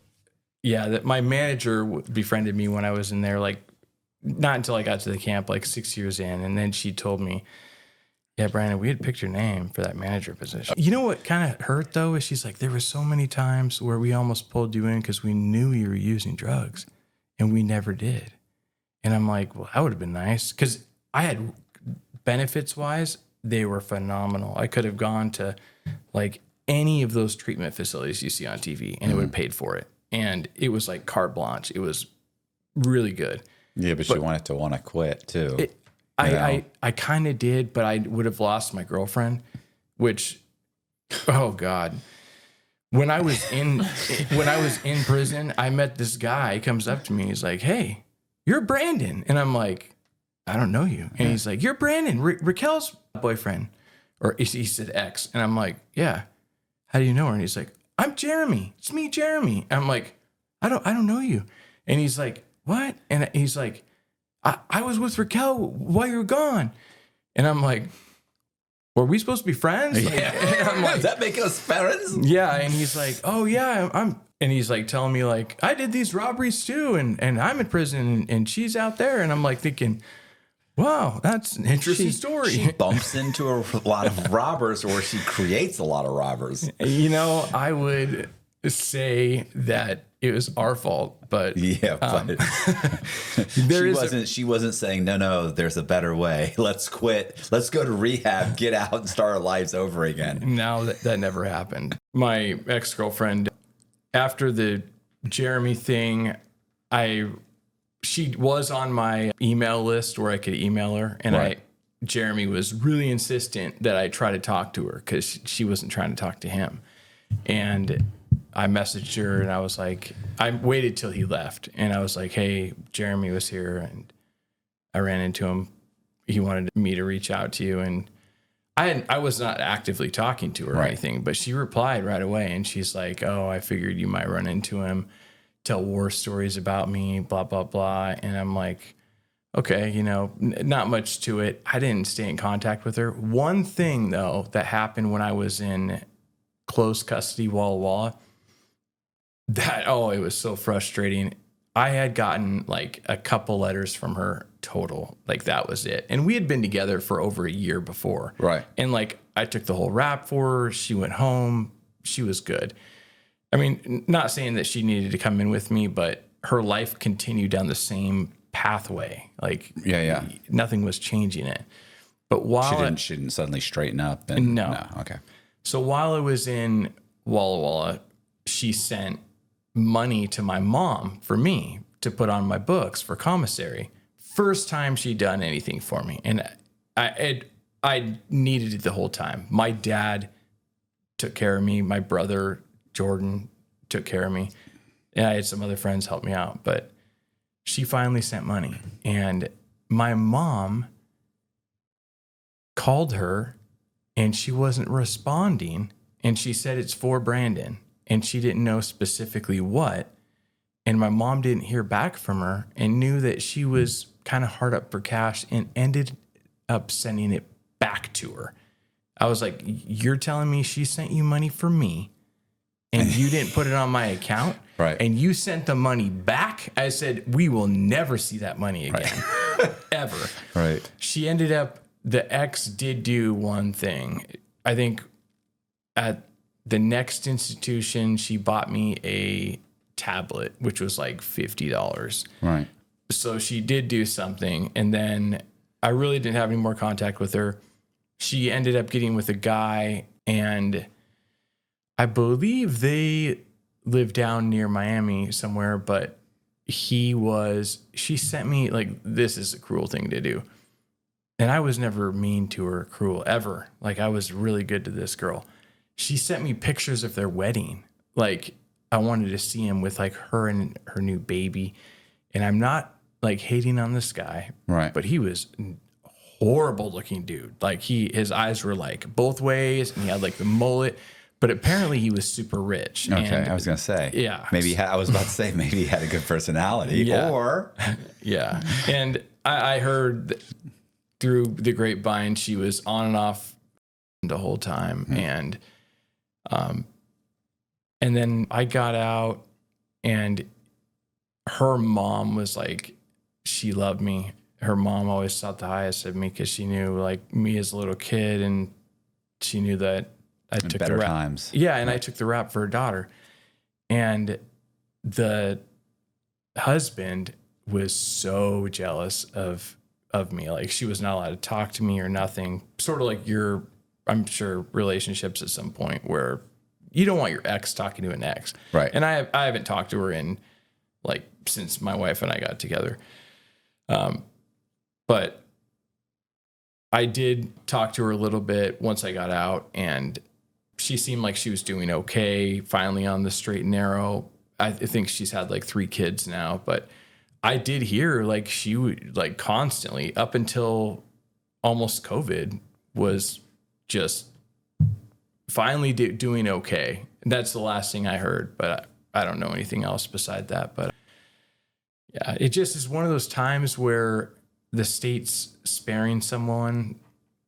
yeah, my manager befriended me when I was in there. Like, not until I got to the camp, like 6 years in. And then she told me, yeah, Brandon, we had picked your name for that manager position. You know what kind of hurt, though, is she's like, there were so many times where we almost pulled you in because we knew you were using drugs, and we never did. And I'm like, well, that would have been nice. Because I had benefits-wise, they were phenomenal. I could have gone to, like, any of those treatment facilities you see on TV, and it would have paid for it. And it was like carte blanche. It was really good. Yeah, but you wanted to want to quit too. I kind of did, but I would have lost my girlfriend, which, oh God. When I was in prison, I met this guy. He comes up to me. He's like, hey, you're Brandon. And I'm like, I don't know you. And he's like, you're Brandon, Raquel's boyfriend. Or he said ex. And I'm like, yeah. How do you know her? And he's like, I'm Jeremy. It's me, Jeremy. And I'm like, I don't know you. And he's like, what? And he's like, I was with Raquel while you were gone. And I'm like, were we supposed to be friends? Like, Yeah. I'm like, Does that make us friends? yeah. And he's like, oh yeah, and he's like telling me like, I did these robberies too. And I'm in prison and she's out there. And I'm like thinking, wow, that's an interesting story. She bumps into a lot of robbers, or she creates a lot of robbers. You know, I would say that it was our fault, but Yeah, but she wasn't saying, no, there's a better way. Let's quit. Let's go to rehab, get out and start our lives over again. No, that never happened. My ex-girlfriend, after the Jeremy thing, she was on my email list where I could email her, and Jeremy was really insistent that I try to talk to her because she wasn't trying to talk to him. And I messaged her and I was like, I waited till he left and I was like, hey, Jeremy was here and I ran into him. He wanted me to reach out to you. And I was not actively talking to her or anything, but she replied right away. And she's like, oh, I figured you might run into him, tell war stories about me, blah, blah, blah. And I'm like, okay, you know, not much to it. I didn't stay in contact with her. One thing though, that happened when I was in close custody, Walla Walla, it was so frustrating. I had gotten like a couple letters from her total. Like that was it. And we had been together for over a year before. Right. And like I took the whole rap for her. She went home. She was good. I mean, not saying that she needed to come in with me, but her life continued down the same pathway. Like nothing was changing it. But while she didn't suddenly straighten up. And, no. Okay. So while I was in Walla Walla, she sent money to my mom for me to put on my books for commissary. First time she'd done anything for me. And I needed it the whole time. My dad took care of me. My brother, Jordan, took care of me. And I had some other friends help me out. But she finally sent money. And my mom called her and she wasn't responding. And she said it's for Brandon. And she didn't know specifically what. And my mom didn't hear back from her and knew that she was kind of hard up for cash and ended up sending it back to her. I was like, you're telling me she sent you money for me and you didn't put it on my account? Right. And you sent the money back? I said, we will never see that money again. Ever. Right. She ended up, the ex did do one thing. I think at the next institution, she bought me a tablet, which was like $50. Right. So she did do something. And then I really didn't have any more contact with her. She ended up getting with a guy, and I believe they live down near Miami somewhere, but she sent me, like, this is a cruel thing to do. And I was never mean to her, cruel, ever. Like, I was really good to this girl. She sent me pictures of their wedding. Like, I wanted to see him with like her and her new baby. And I'm not like hating on this guy, right? But he was a horrible looking dude. Like his eyes were like both ways and he had like the mullet, but apparently he was super rich. Okay. And I was going to say, yeah, I was about to say, maybe he had a good personality or. Yeah. And I heard through the grapevine, she was on and off the whole time. And then I got out and her mom was like, she loved me. Her mom always thought the highest of me because she knew like me as a little kid and she knew that I took the rap. Times. Yeah. And I took the rap for her daughter. And the husband was so jealous of me. Like she was not allowed to talk to me or nothing. Sort of like I'm sure relationships at some point where you don't want your ex talking to an ex. Right. And I haven't talked to her in like since my wife and I got together. But I did talk to her a little bit once I got out and she seemed like she was doing okay, finally on the straight and narrow. I think she's had like 3 kids now, but I did hear like she would like constantly up until almost COVID was just finally doing okay. That's the last thing I heard, but I don't know anything else beside that. But Yeah, it just is one of those times where the state's sparing someone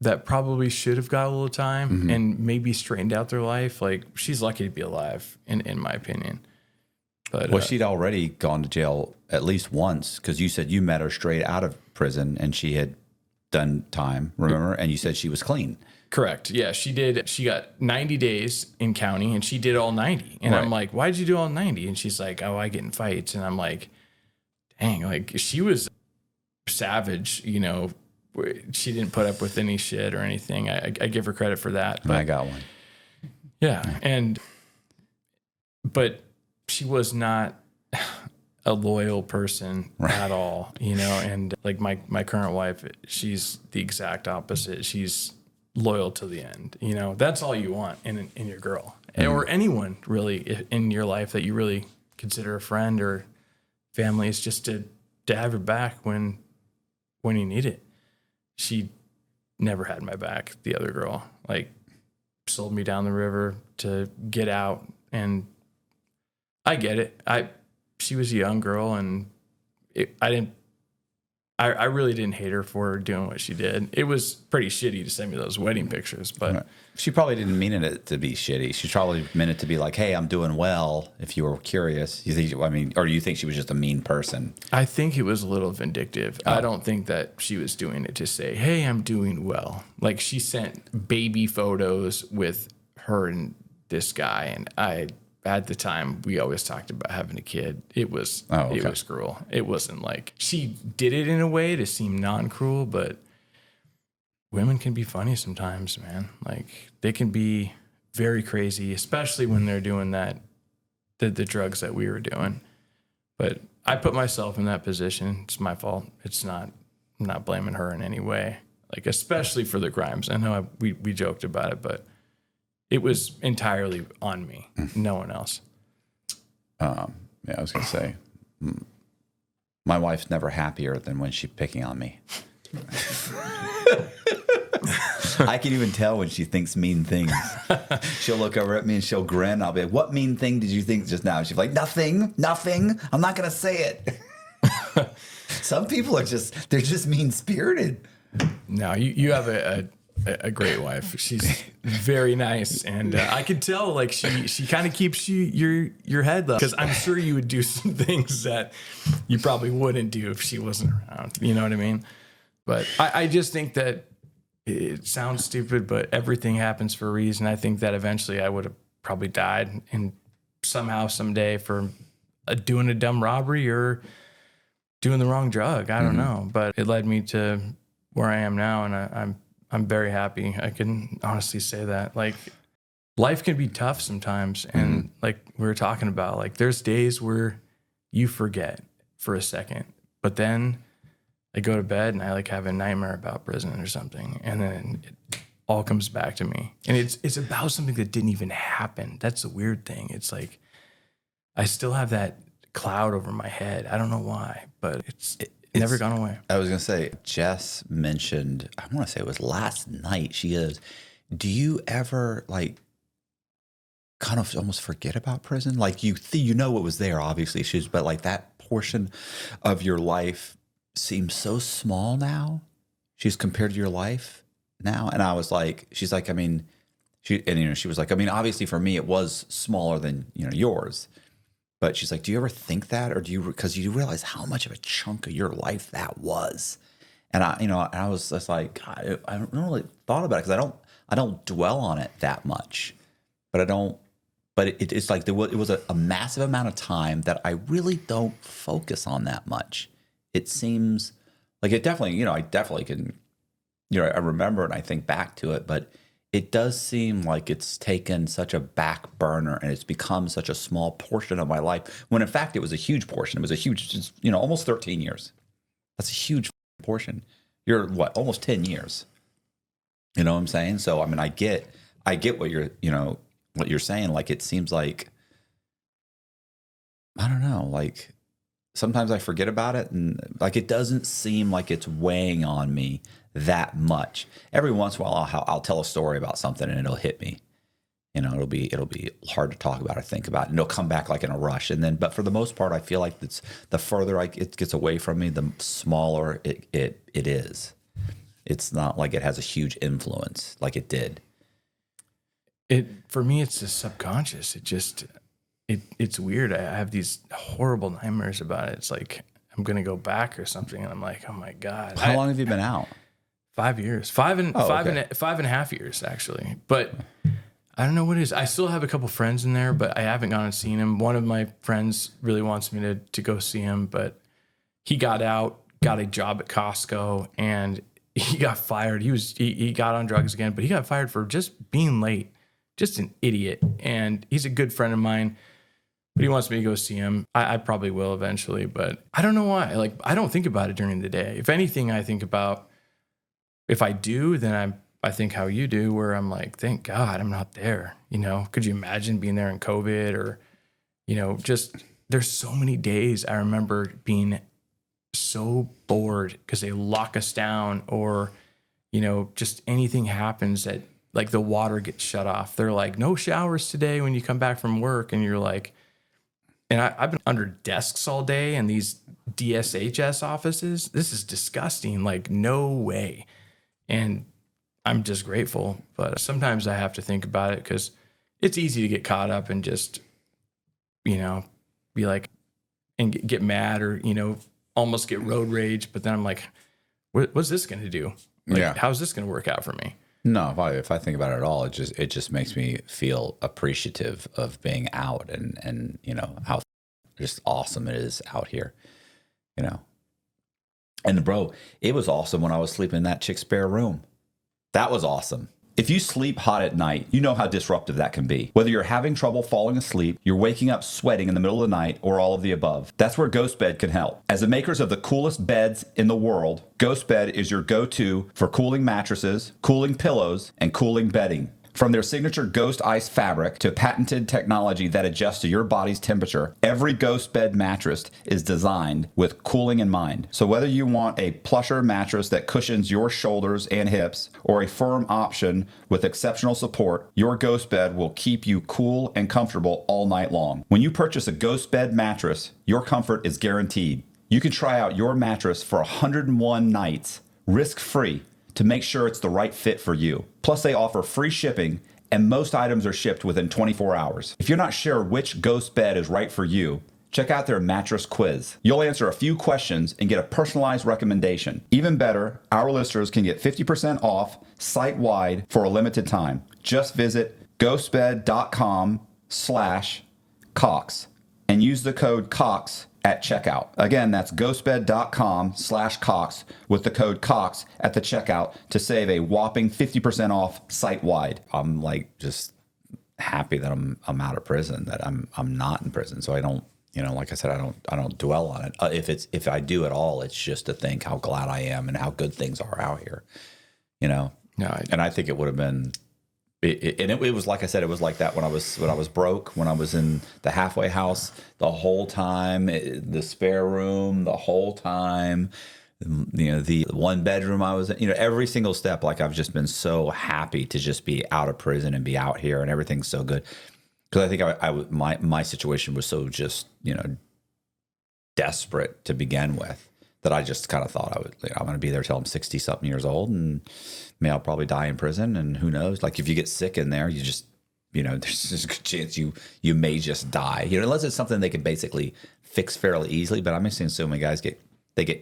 that probably should have got a little time and maybe straightened out their life. Like, she's lucky to be alive, in my opinion. But Well, she'd already gone to jail at least once, because you said you met her straight out of prison and she had done time, remember? And you said she was clean. correct. Yeah, she did. She got 90 days in county and she did all 90. And Right. I'm like, why'd you do all 90? And she's like, oh, I get in fights. And I'm like, dang, like, she was savage, you know. She didn't put up with any shit or anything. I give her credit for that. But I got one. yeah, but she was not a loyal person at all, you know. And like my current wife, she's the exact opposite. She's loyal to the end, you know. That's all you want in your girl, or anyone really in your life that you really consider a friend or family, is just to have her back when you need it. She never had my back. The other girl, like, sold me down the river to get out, and I get it. She was a young girl, and I really didn't hate her for doing what she did. It was pretty shitty to send me those wedding pictures, but Right. She probably didn't mean it to be shitty. She probably meant it to be like, hey, I'm doing well, if you were curious. You think, I mean, or do you think she was just a mean person? I think it was a little vindictive. I don't think that she was doing it to say, hey, I'm doing well. Like, she sent baby photos with her and this guy, and at the time, we always talked about having a kid. It was It was cruel. It wasn't like, she did it in a way to seem non-cruel, but women can be funny sometimes, man. Like, they can be very crazy, especially when they're doing the drugs that we were doing. But I put myself in that position. It's my fault. I'm not blaming her in any way, like, especially for the crimes. I know we joked about it, but it was entirely on me, no one else. Yeah, I was going to say, my wife's never happier than when she's picking on me. I can even tell when she thinks mean things. She'll look over at me and she'll grin. I'll be like, what mean thing did you think just now? She's like, nothing. I'm not going to say it. Some people they're just mean spirited. No, you have a great wife. She's very nice, and I could tell, like, she kind of keeps your head up, because I'm sure you would do some things that you probably wouldn't do if she wasn't around. You know what I mean? But I just think that it sounds stupid, but everything happens for a reason. I think that eventually I would have probably died, and somehow someday, for doing a dumb robbery or doing the wrong drug. I don't know, but it led me to where I am now, and I'm very happy. I can honestly say that. Like, life can be tough sometimes, and like we were talking about, like, there's days where you forget for a second, but then I go to bed and I like have a nightmare about prison or something, and then it all comes back to me, and it's about something that didn't even happen. That's the weird thing. It's like I still have that cloud over my head. I don't know why, but it's never gone away. I was going to say, Jess mentioned, I want to say it was last night. She goes, do you ever, like, kind of almost forget about prison? Like, you know what was there, obviously, but like that portion of your life seems so small now. She's compared to your life now. And I was like, she's like, I mean, she was like, I mean, obviously for me, it was smaller than, yours. But she's like, do you ever think that? Or because you realize how much of a chunk of your life that was? And I was just like, God, I don't really thought about it, because I don't dwell on it that much. But it's like it was a massive amount of time that I really don't focus on that much. It seems like it definitely, I definitely can, I remember and I think back to it, but it does seem like it's taken such a back burner and it's become such a small portion of my life, when in fact it was a huge portion. It was a huge, almost 13 years. That's a huge portion. You're what, almost 10 years. You know what I'm saying? So, I mean, I get what you're saying. Like, it seems like, I don't know, like sometimes I forget about it, and like it doesn't seem like it's weighing on me that much. Every once in a while, I'll tell a story about something and it'll hit me, it'll be hard to talk about or think about, and it'll come back like in a rush. And then, but for the most part, I feel like it's the further it gets away from me, the smaller it is. It's not like it has a huge influence like it did. For me, it's just subconscious. It's weird. I have these horrible nightmares about it. It's like I'm gonna go back or something, and I'm like, oh my god. How long have you been out? 5 years, five and a half years actually. But I don't know what it is. I still have a couple friends in there, but I haven't gone and seen him. One of my friends really wants me to go see him, but he got out, got a job at Costco, and he got fired. He got on drugs again, but he got fired for just being late. Just an idiot. And he's a good friend of mine, but he wants me to go see him. I probably will eventually, but I don't know why. Like, I don't think about it during the day. If anything, I think about, if I do, then I think how you do, where I'm like, thank God I'm not there. Could you imagine being there in COVID, or, just there's so many days I remember being so bored because they lock us down, or, just anything happens that, like, the water gets shut off. They're like, no showers today when you come back from work. And you're like, and I've been under desks all day in these DSHS offices. This is disgusting. Like, no way. And I'm just grateful. But sometimes I have to think about it because it's easy to get caught up and just, be like, and get mad, or, almost get road rage. But then I'm like, what's this going to do? Like, how's this going to work out for me? No, if I think about it at all, it just makes me feel appreciative of being out, and how just awesome it is out here, And bro, it was awesome when I was sleeping in that chick's spare room. That was awesome. If you sleep hot at night, you know how disruptive that can be. Whether you're having trouble falling asleep, you're waking up sweating in the middle of the night, or all of the above, that's where Ghost Bed can help. As the makers of the coolest beds in the world, Ghost Bed is your go-to for cooling mattresses, cooling pillows, and cooling bedding. From their signature Ghost Ice fabric to patented technology that adjusts to your body's temperature, every Ghost Bed mattress is designed with cooling in mind. So whether you want a plusher mattress that cushions your shoulders and hips, or a firm option with exceptional support, your Ghost Bed will keep you cool and comfortable all night long. When you purchase a Ghost Bed mattress, your comfort is guaranteed. You can try out your mattress for 101 nights, risk-free, to make sure it's the right fit for you. Plus, they offer free shipping, and most items are shipped within 24 hours. If you're not sure which Ghost Bed is right for you, check out their mattress quiz. You'll answer a few questions and get a personalized recommendation. Even better, our listeners can get 50% off site-wide for a limited time. Just visit ghostbed.com/Cox and use the code COX at checkout. Again, that's ghostbed.com/Cox with the code COX at the checkout to save a whopping 50% off site-wide. I'm like just happy that I'm out of prison, that I'm not in prison. So I don't, like I said, I don't dwell on it. If I do at all, it's just to think how glad I am and how good things are out here. No, and I think it would have been. It was like I said, it was like that when I was broke, when I was in the halfway house the whole time, the spare room the whole time, the one bedroom I was in, every single step. Like, I've just been so happy to just be out of prison and be out here, and everything's so good. Because I think my situation was so just desperate to begin with, that I just kind of thought I'm going to be there till I'm 60 something years old, and I'll probably die in prison. And who knows? Like, if you get sick in there, you just, there's just a good chance you may just die. Unless it's something they can basically fix fairly easily. But I'm seeing so many guys get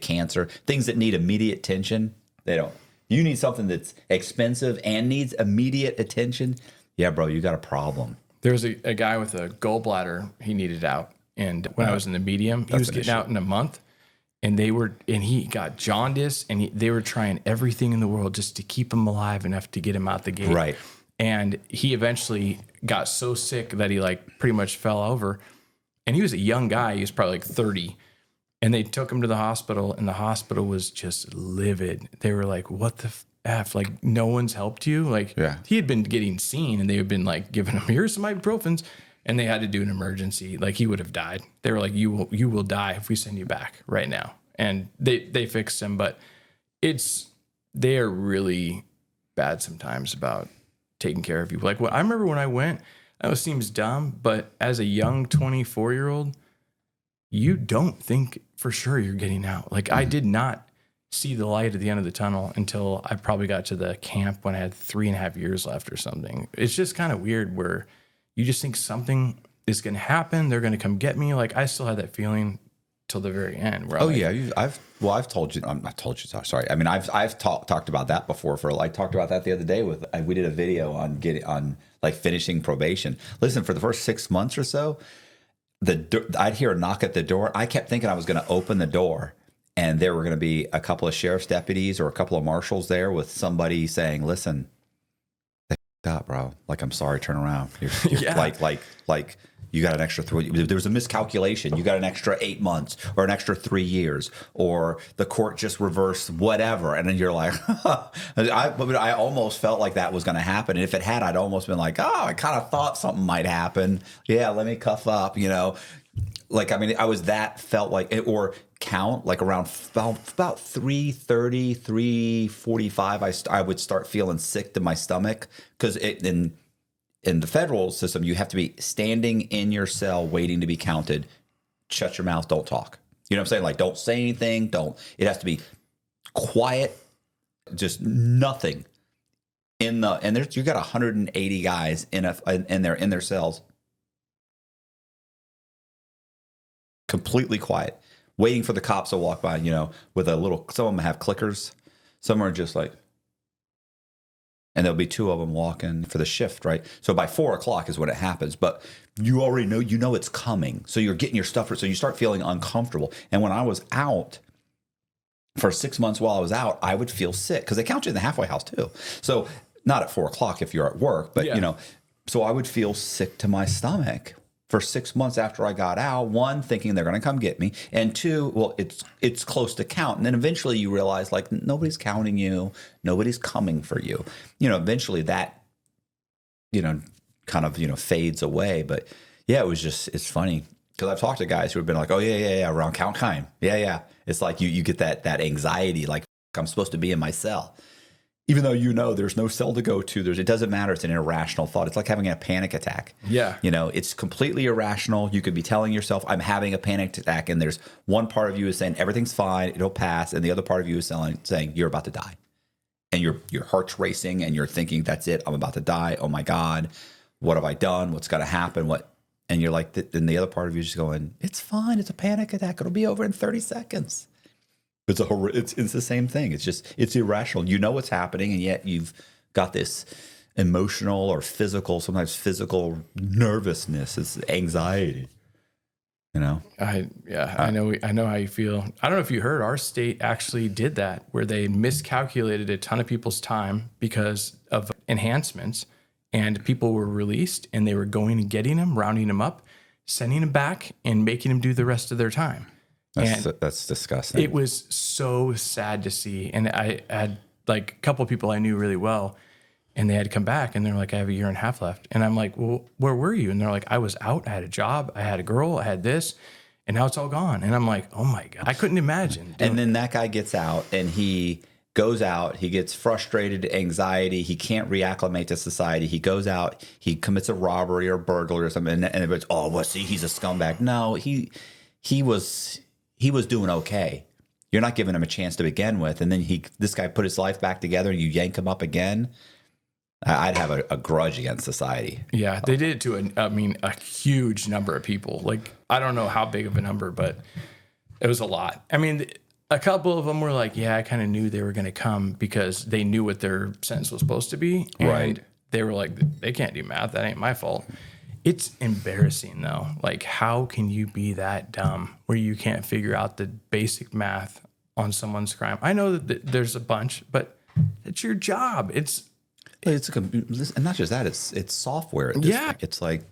cancer, things that need immediate attention. They don't. You need something that's expensive and needs immediate attention. Yeah, bro, you got a problem. There was a guy with a gallbladder he needed out, and when I was in the medium, he was getting out in a month. And he got jaundice, and they were trying everything in the world just to keep him alive enough to get him out the gate. Right. And he eventually got so sick that he pretty much fell over. And he was a young guy. He was probably 30. And they took him to the hospital, and the hospital was just livid. They were like, what the F? Like, no one's helped you? Like, He had been getting seen, and they had been giving him, here's some ibuprofens. And they had to do an emergency. Like, he would have died. They were like, you will die if we send you back right now. And they fixed him, but they are really bad sometimes about taking care of you. Like I remember when I went, it seems dumb, but as a young 24-year-old, you don't think for sure you're getting out. Like I did not see the light at the end of the tunnel until I probably got to the camp when I had 3.5 years left or something. It's just kind of weird where you just think something is going to happen. They're going to come get me. Like I still had that feeling till the very end. Where I've told you. I'm not told you. Sorry. I mean, I've talked about that before. I talked about that the other day we did a video on like finishing probation. Listen, for the first 6 months or so, I'd hear a knock at the door. I kept thinking I was going to open the door, and there were going to be a couple of sheriff's deputies or a couple of marshals there with somebody saying, "Listen, they f***ed up, bro. Like, I'm sorry. Turn around. You're like." You got an extra 3. There was a miscalculation. You got an extra 8 months or an extra 3 years, or the court just reversed whatever. And then you're like, I almost felt like that was going to happen. And if it had, I'd almost been like, I kind of thought something might happen. Yeah, let me cuff up, Like, I mean, felt like it, or count like around about 3:30, 3:45. I would start feeling sick to my stomach because in the federal system, you have to be standing in your cell waiting to be counted. Shut your mouth. Don't talk. You know what I'm saying? Like, don't say anything. It has to be quiet. Just nothing. You got 180 guys in their cells. Completely quiet. Waiting for the cops to walk by, with some of them have clickers. Some are just like, and there'll be 2 of them walking for the shift, right? So by 4:00 is when it happens, but you already know, it's coming. So you're getting your stuff, so you start feeling uncomfortable. And when I was out for 6 months, while I was out, I would feel sick because they count you in the halfway house too. So not at 4:00 if you're at work, but so I would feel sick to my stomach for 6 months after I got out. 1, thinking they're going to come get me, and 2, well, it's close to count. And then eventually you realize, like, nobody's counting you, nobody's coming for you. Eventually that, kind of, fades away. But yeah, it's funny because I've talked to guys who have been like, oh yeah, around count time. Yeah. It's like you get that anxiety, like I'm supposed to be in my cell. Even though there's no cell to go to, it doesn't matter. It's an irrational thought. It's like having a panic attack. Yeah. It's completely irrational. You could be telling yourself, I'm having a panic attack, and there's one part of you is saying everything's fine, it'll pass, and the other part of you is saying you're about to die. And your heart's racing, and you're thinking, that's it, I'm about to die. Oh my God, what have I done? What's going to happen? And you're like, then the other part of you is just going, it's fine, it's a panic attack, it'll be over in 30 seconds. It's the same thing. It's irrational. You know what's happening, and yet you've got this emotional or sometimes physical nervousness. It's anxiety. I know how you feel. I don't know if you heard, our state actually did that, where they miscalculated a ton of people's time because of enhancements, and people were released, and they were going and getting them, rounding them up, sending them back, and making them do the rest of their time. That's disgusting. It was so sad to see. And I had like a couple of people I knew really well, and they had to come back, and they're like, I have 1.5 years left. And I'm like, well, where were you? And they're like, I was out, I had a job, I had a girl, I had this, and now it's all gone. And I'm like, oh my God, I couldn't imagine. And then that guy gets out, and he goes out, he gets frustrated, anxiety, he can't reacclimate to society. He goes out, he commits a robbery or burglary or something, and everybody's, he's a scumbag. No, he was doing okay. You're not giving him a chance to begin with. And then this guy put his life back together, and you yank him up again. I'd have a grudge against society. Yeah, they did it to a huge number of people. Like, I don't know how big of a number, but it was a lot. I mean, a couple of them were like, yeah, I kind of knew they were going to come because they knew what their sentence was supposed to be. And right. They were like, they can't do math. That ain't my fault. It's embarrassing, though. Like, how can you be that dumb where you can't figure out the basic math on someone's crime? I know that there's a bunch, but it's your job. It's and not just that. It's software. At this point. It's like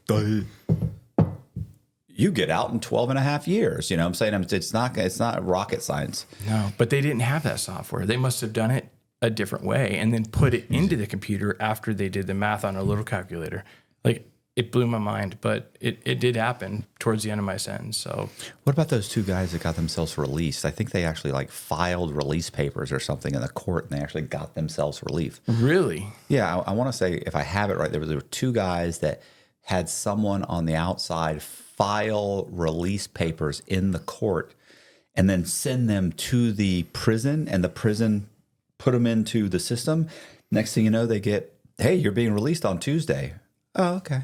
you get out in 12.5 years. You know what I'm saying? It's not rocket science. No, but they didn't have that software. They must have done it a different way and then put it into the computer after they did the math on a little calculator. Like, it blew my mind, but it did happen towards the end of my sentence. So What about those two guys that got themselves released? I think they actually like filed release papers or something in the court, and they actually got themselves relief. really, Yeah, I want to say, if I have it right, there were two guys that had someone on the outside file release papers in the court and then send them to the prison, and the prison put them into the system. Next thing you know, they get, hey, you're being released on Tuesday. Oh, okay.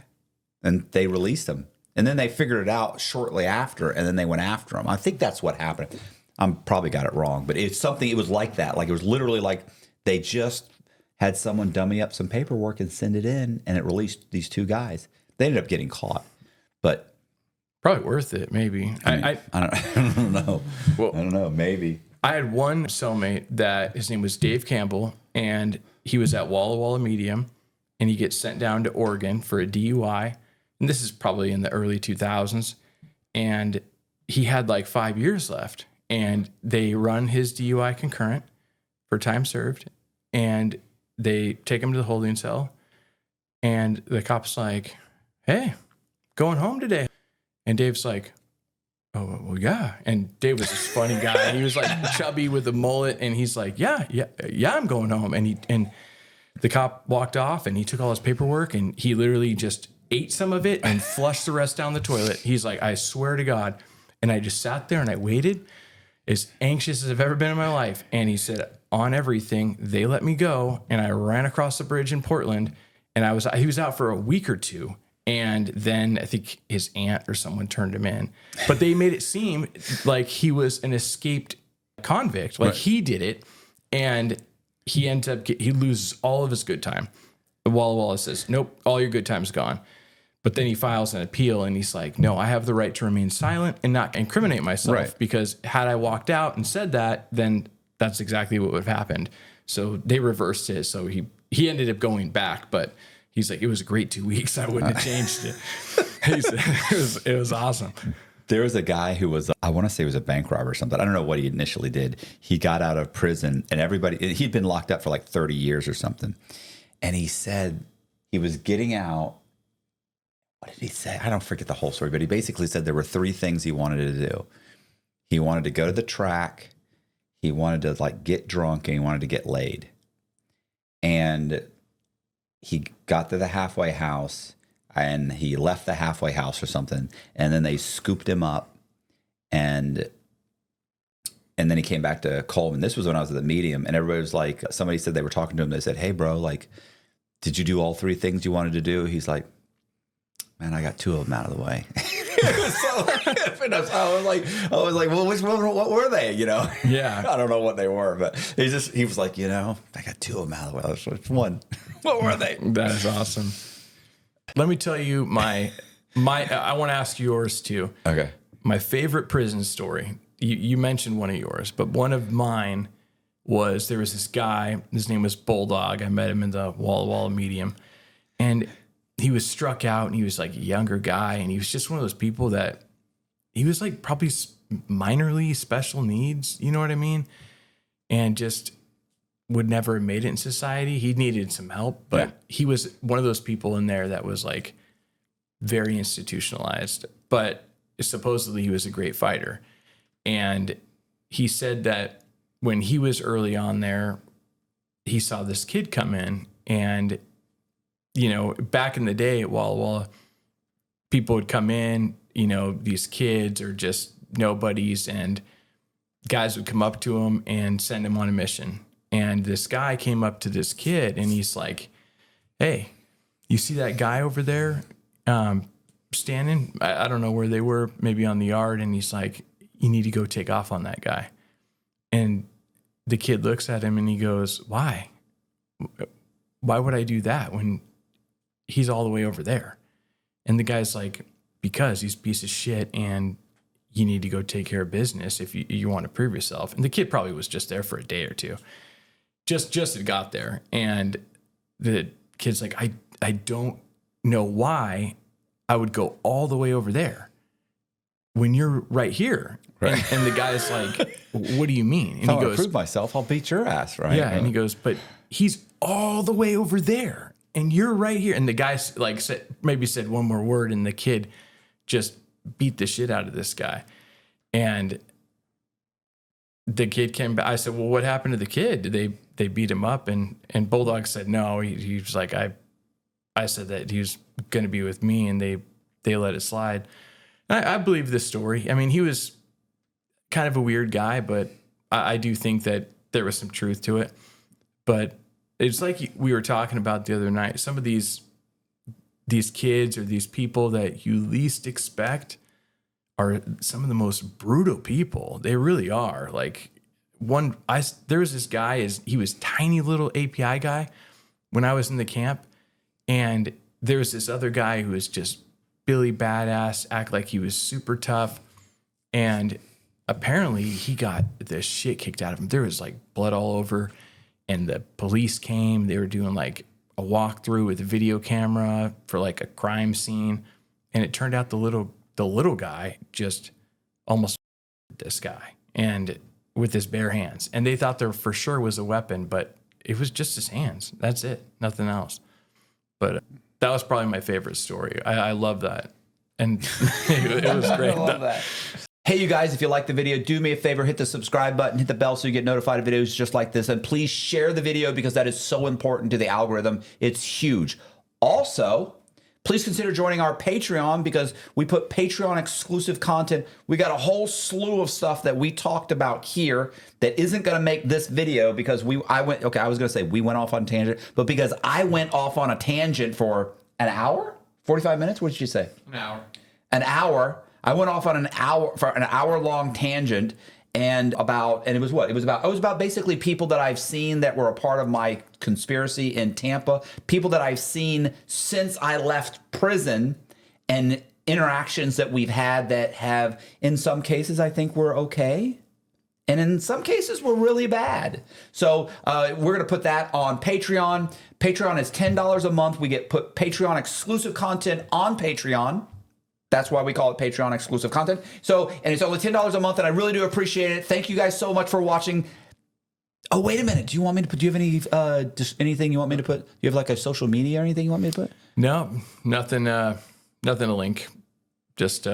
And they released them. And then they figured it out shortly after, and then they went after them. I think that's what happened. I'm probably got it wrong, but it's something, it was like that. Like, it was literally like they just had someone dummy up some paperwork and send it in, and it released these two guys. They ended up getting caught, but probably worth it. Maybe I don't know. Well, I don't know. Maybe. I had one cellmate that his name was Dave Campbell, and he was at Walla Walla Medium, and he gets sent down to Oregon for a DUI. And this is probably in the early 2000s. And he had like 5 years left, and they run his DUI concurrent for time served, and they take him to the holding cell, and the cop's like, hey, going home today. And Dave's like, oh, well, yeah. And Dave was this funny guy. He was like chubby with a mullet. And he's like, yeah, I'm going home. And the cop walked off, and he took all his paperwork, and he literally just ate some of it and flushed the rest down the toilet. He's like, I swear to God. And I just sat there and I waited, as anxious as I've ever been in my life. And he said, on everything, they let me go. And I ran across the bridge in Portland, and he was out for a week or two. And then I think his aunt or someone turned him in, but they made it seem like he was an escaped convict. Like, he did it, and he ends up, he loses all of his good time. Walla Walla says, nope, all your good time's gone. But then he files an appeal, and he's like, no, I have the right to remain silent and not incriminate myself, because had I walked out and said that, then that's exactly what would have happened. So they reversed it. So he ended up going back, but he's like, it was a great 2 weeks. I wouldn't have changed it. He said, it was awesome. There was a guy who was, I want to say he was a bank robber or something. I don't know what he initially did. He got out of prison, and he'd been locked up for like 30 years or something. And he said he was getting out. What did he say? I don't forget the whole story, but he basically said there were three things he wanted to do. He wanted to go to the track. He wanted to like get drunk, and he wanted to get laid. And he got to the halfway house, and he left the halfway house or something, and then they scooped him up, and then he came back to Coleman. This was when I was at the Medium, and everybody was like, somebody said they were talking to him. They said, hey, bro, like, did you do all three things you wanted to do? He's like, man, I got two of them out of the way. It was so I was like, well, what were they? You know? Yeah. I don't know what they were, but he was like, I got two of them out of the way. Which one? What were they? That is awesome. Let me tell you I want to ask yours too. Okay. My favorite prison story. You mentioned one of yours, but one of mine was, there was this guy, his name was Bulldog. I met him in the Walla Walla Medium, and he was struck out, and he was like a younger guy, and he was just one of those people that he was like probably minorly special needs, you know what I mean? And just would never have made it in society. He needed some help, but he was one of those people in there that was like very institutionalized, but supposedly he was a great fighter. And he said that when he was early on there, he saw this kid come in, and back in the day at Walla Walla, people would come in, these kids or just nobodies, and guys would come up to him and send him on a mission. And this guy came up to this kid, and he's like, hey, you see that guy over there standing? I don't know where they were, maybe on the yard. And he's like, you need to go take off on that guy. And the kid looks at him, and he goes, why? Why would I do that when he's all the way over there? And the guy's like, because he's a piece of shit, and you need to go take care of business if you want to prove yourself. And the kid probably was just there for a day or two. Just had got there. And the kid's like, I don't know why I would go all the way over there when you're right here. Right. And the guy's like, what do you mean? And if I want to prove myself, I'll beat your ass, right? Yeah. And he goes, but he's all the way over there. and you're right here. And the guy like said one more word, and the kid just beat the shit out of this guy. And the kid came back. I said, well, what happened to the kid? Did they beat him up? And Bulldog said, no. He was like, I said that he was going to be with me, and they let it slide. I believe this story. I mean, he was kind of a weird guy, but I do think that there was some truth to it. But it's like we were talking about the other night. Some of these kids or these people that you least expect are some of the most brutal people. They really are. Like there was this guy, he was tiny little API guy when I was in the camp. And there was this other guy who was just Billy Badass, act like he was super tough. And apparently he got the shit kicked out of him. There was like blood all over, and the police came. They were doing like a walkthrough with a video camera for like a crime scene. And it turned out the little guy just almost this guy, and with his bare hands. And they thought there for sure was a weapon, but it was just his hands. That's it. Nothing else. But that was probably my favorite story. I love that. And it was great. I love that. Hey, you guys, if you like the video, do me a favor, hit the subscribe button, hit the bell so you get notified of videos just like this. And please share the video because that is so important to the algorithm. It's huge. Also, please consider joining our Patreon because we put Patreon exclusive content. We got a whole slew of stuff that we talked about here that isn't going to make this video because we went off on a tangent, but because I went off on a tangent for an hour, 45 minutes. What did you say? An hour. I went off on an hour-long tangent and it was what? It was about basically people that I've seen that were a part of my conspiracy in Tampa, people that I've seen since I left prison, and interactions that we've had that have, in some cases, I think were okay. And in some cases were really bad. So we're going to put that on Patreon. Patreon is $10 a month. We put Patreon exclusive content on Patreon. That's why we call it Patreon exclusive content. So, and it's only $10 a month, and I really do appreciate it. Thank you guys so much for watching. Oh, wait a minute. Do you have any, just anything you want me to put? Do you have like a social media or anything you want me to put? No, nothing to link. Just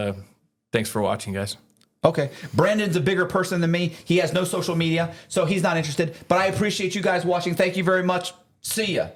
thanks for watching, guys. Okay. Brandon's a bigger person than me. He has no social media, so he's not interested. But I appreciate you guys watching. Thank you very much. See ya.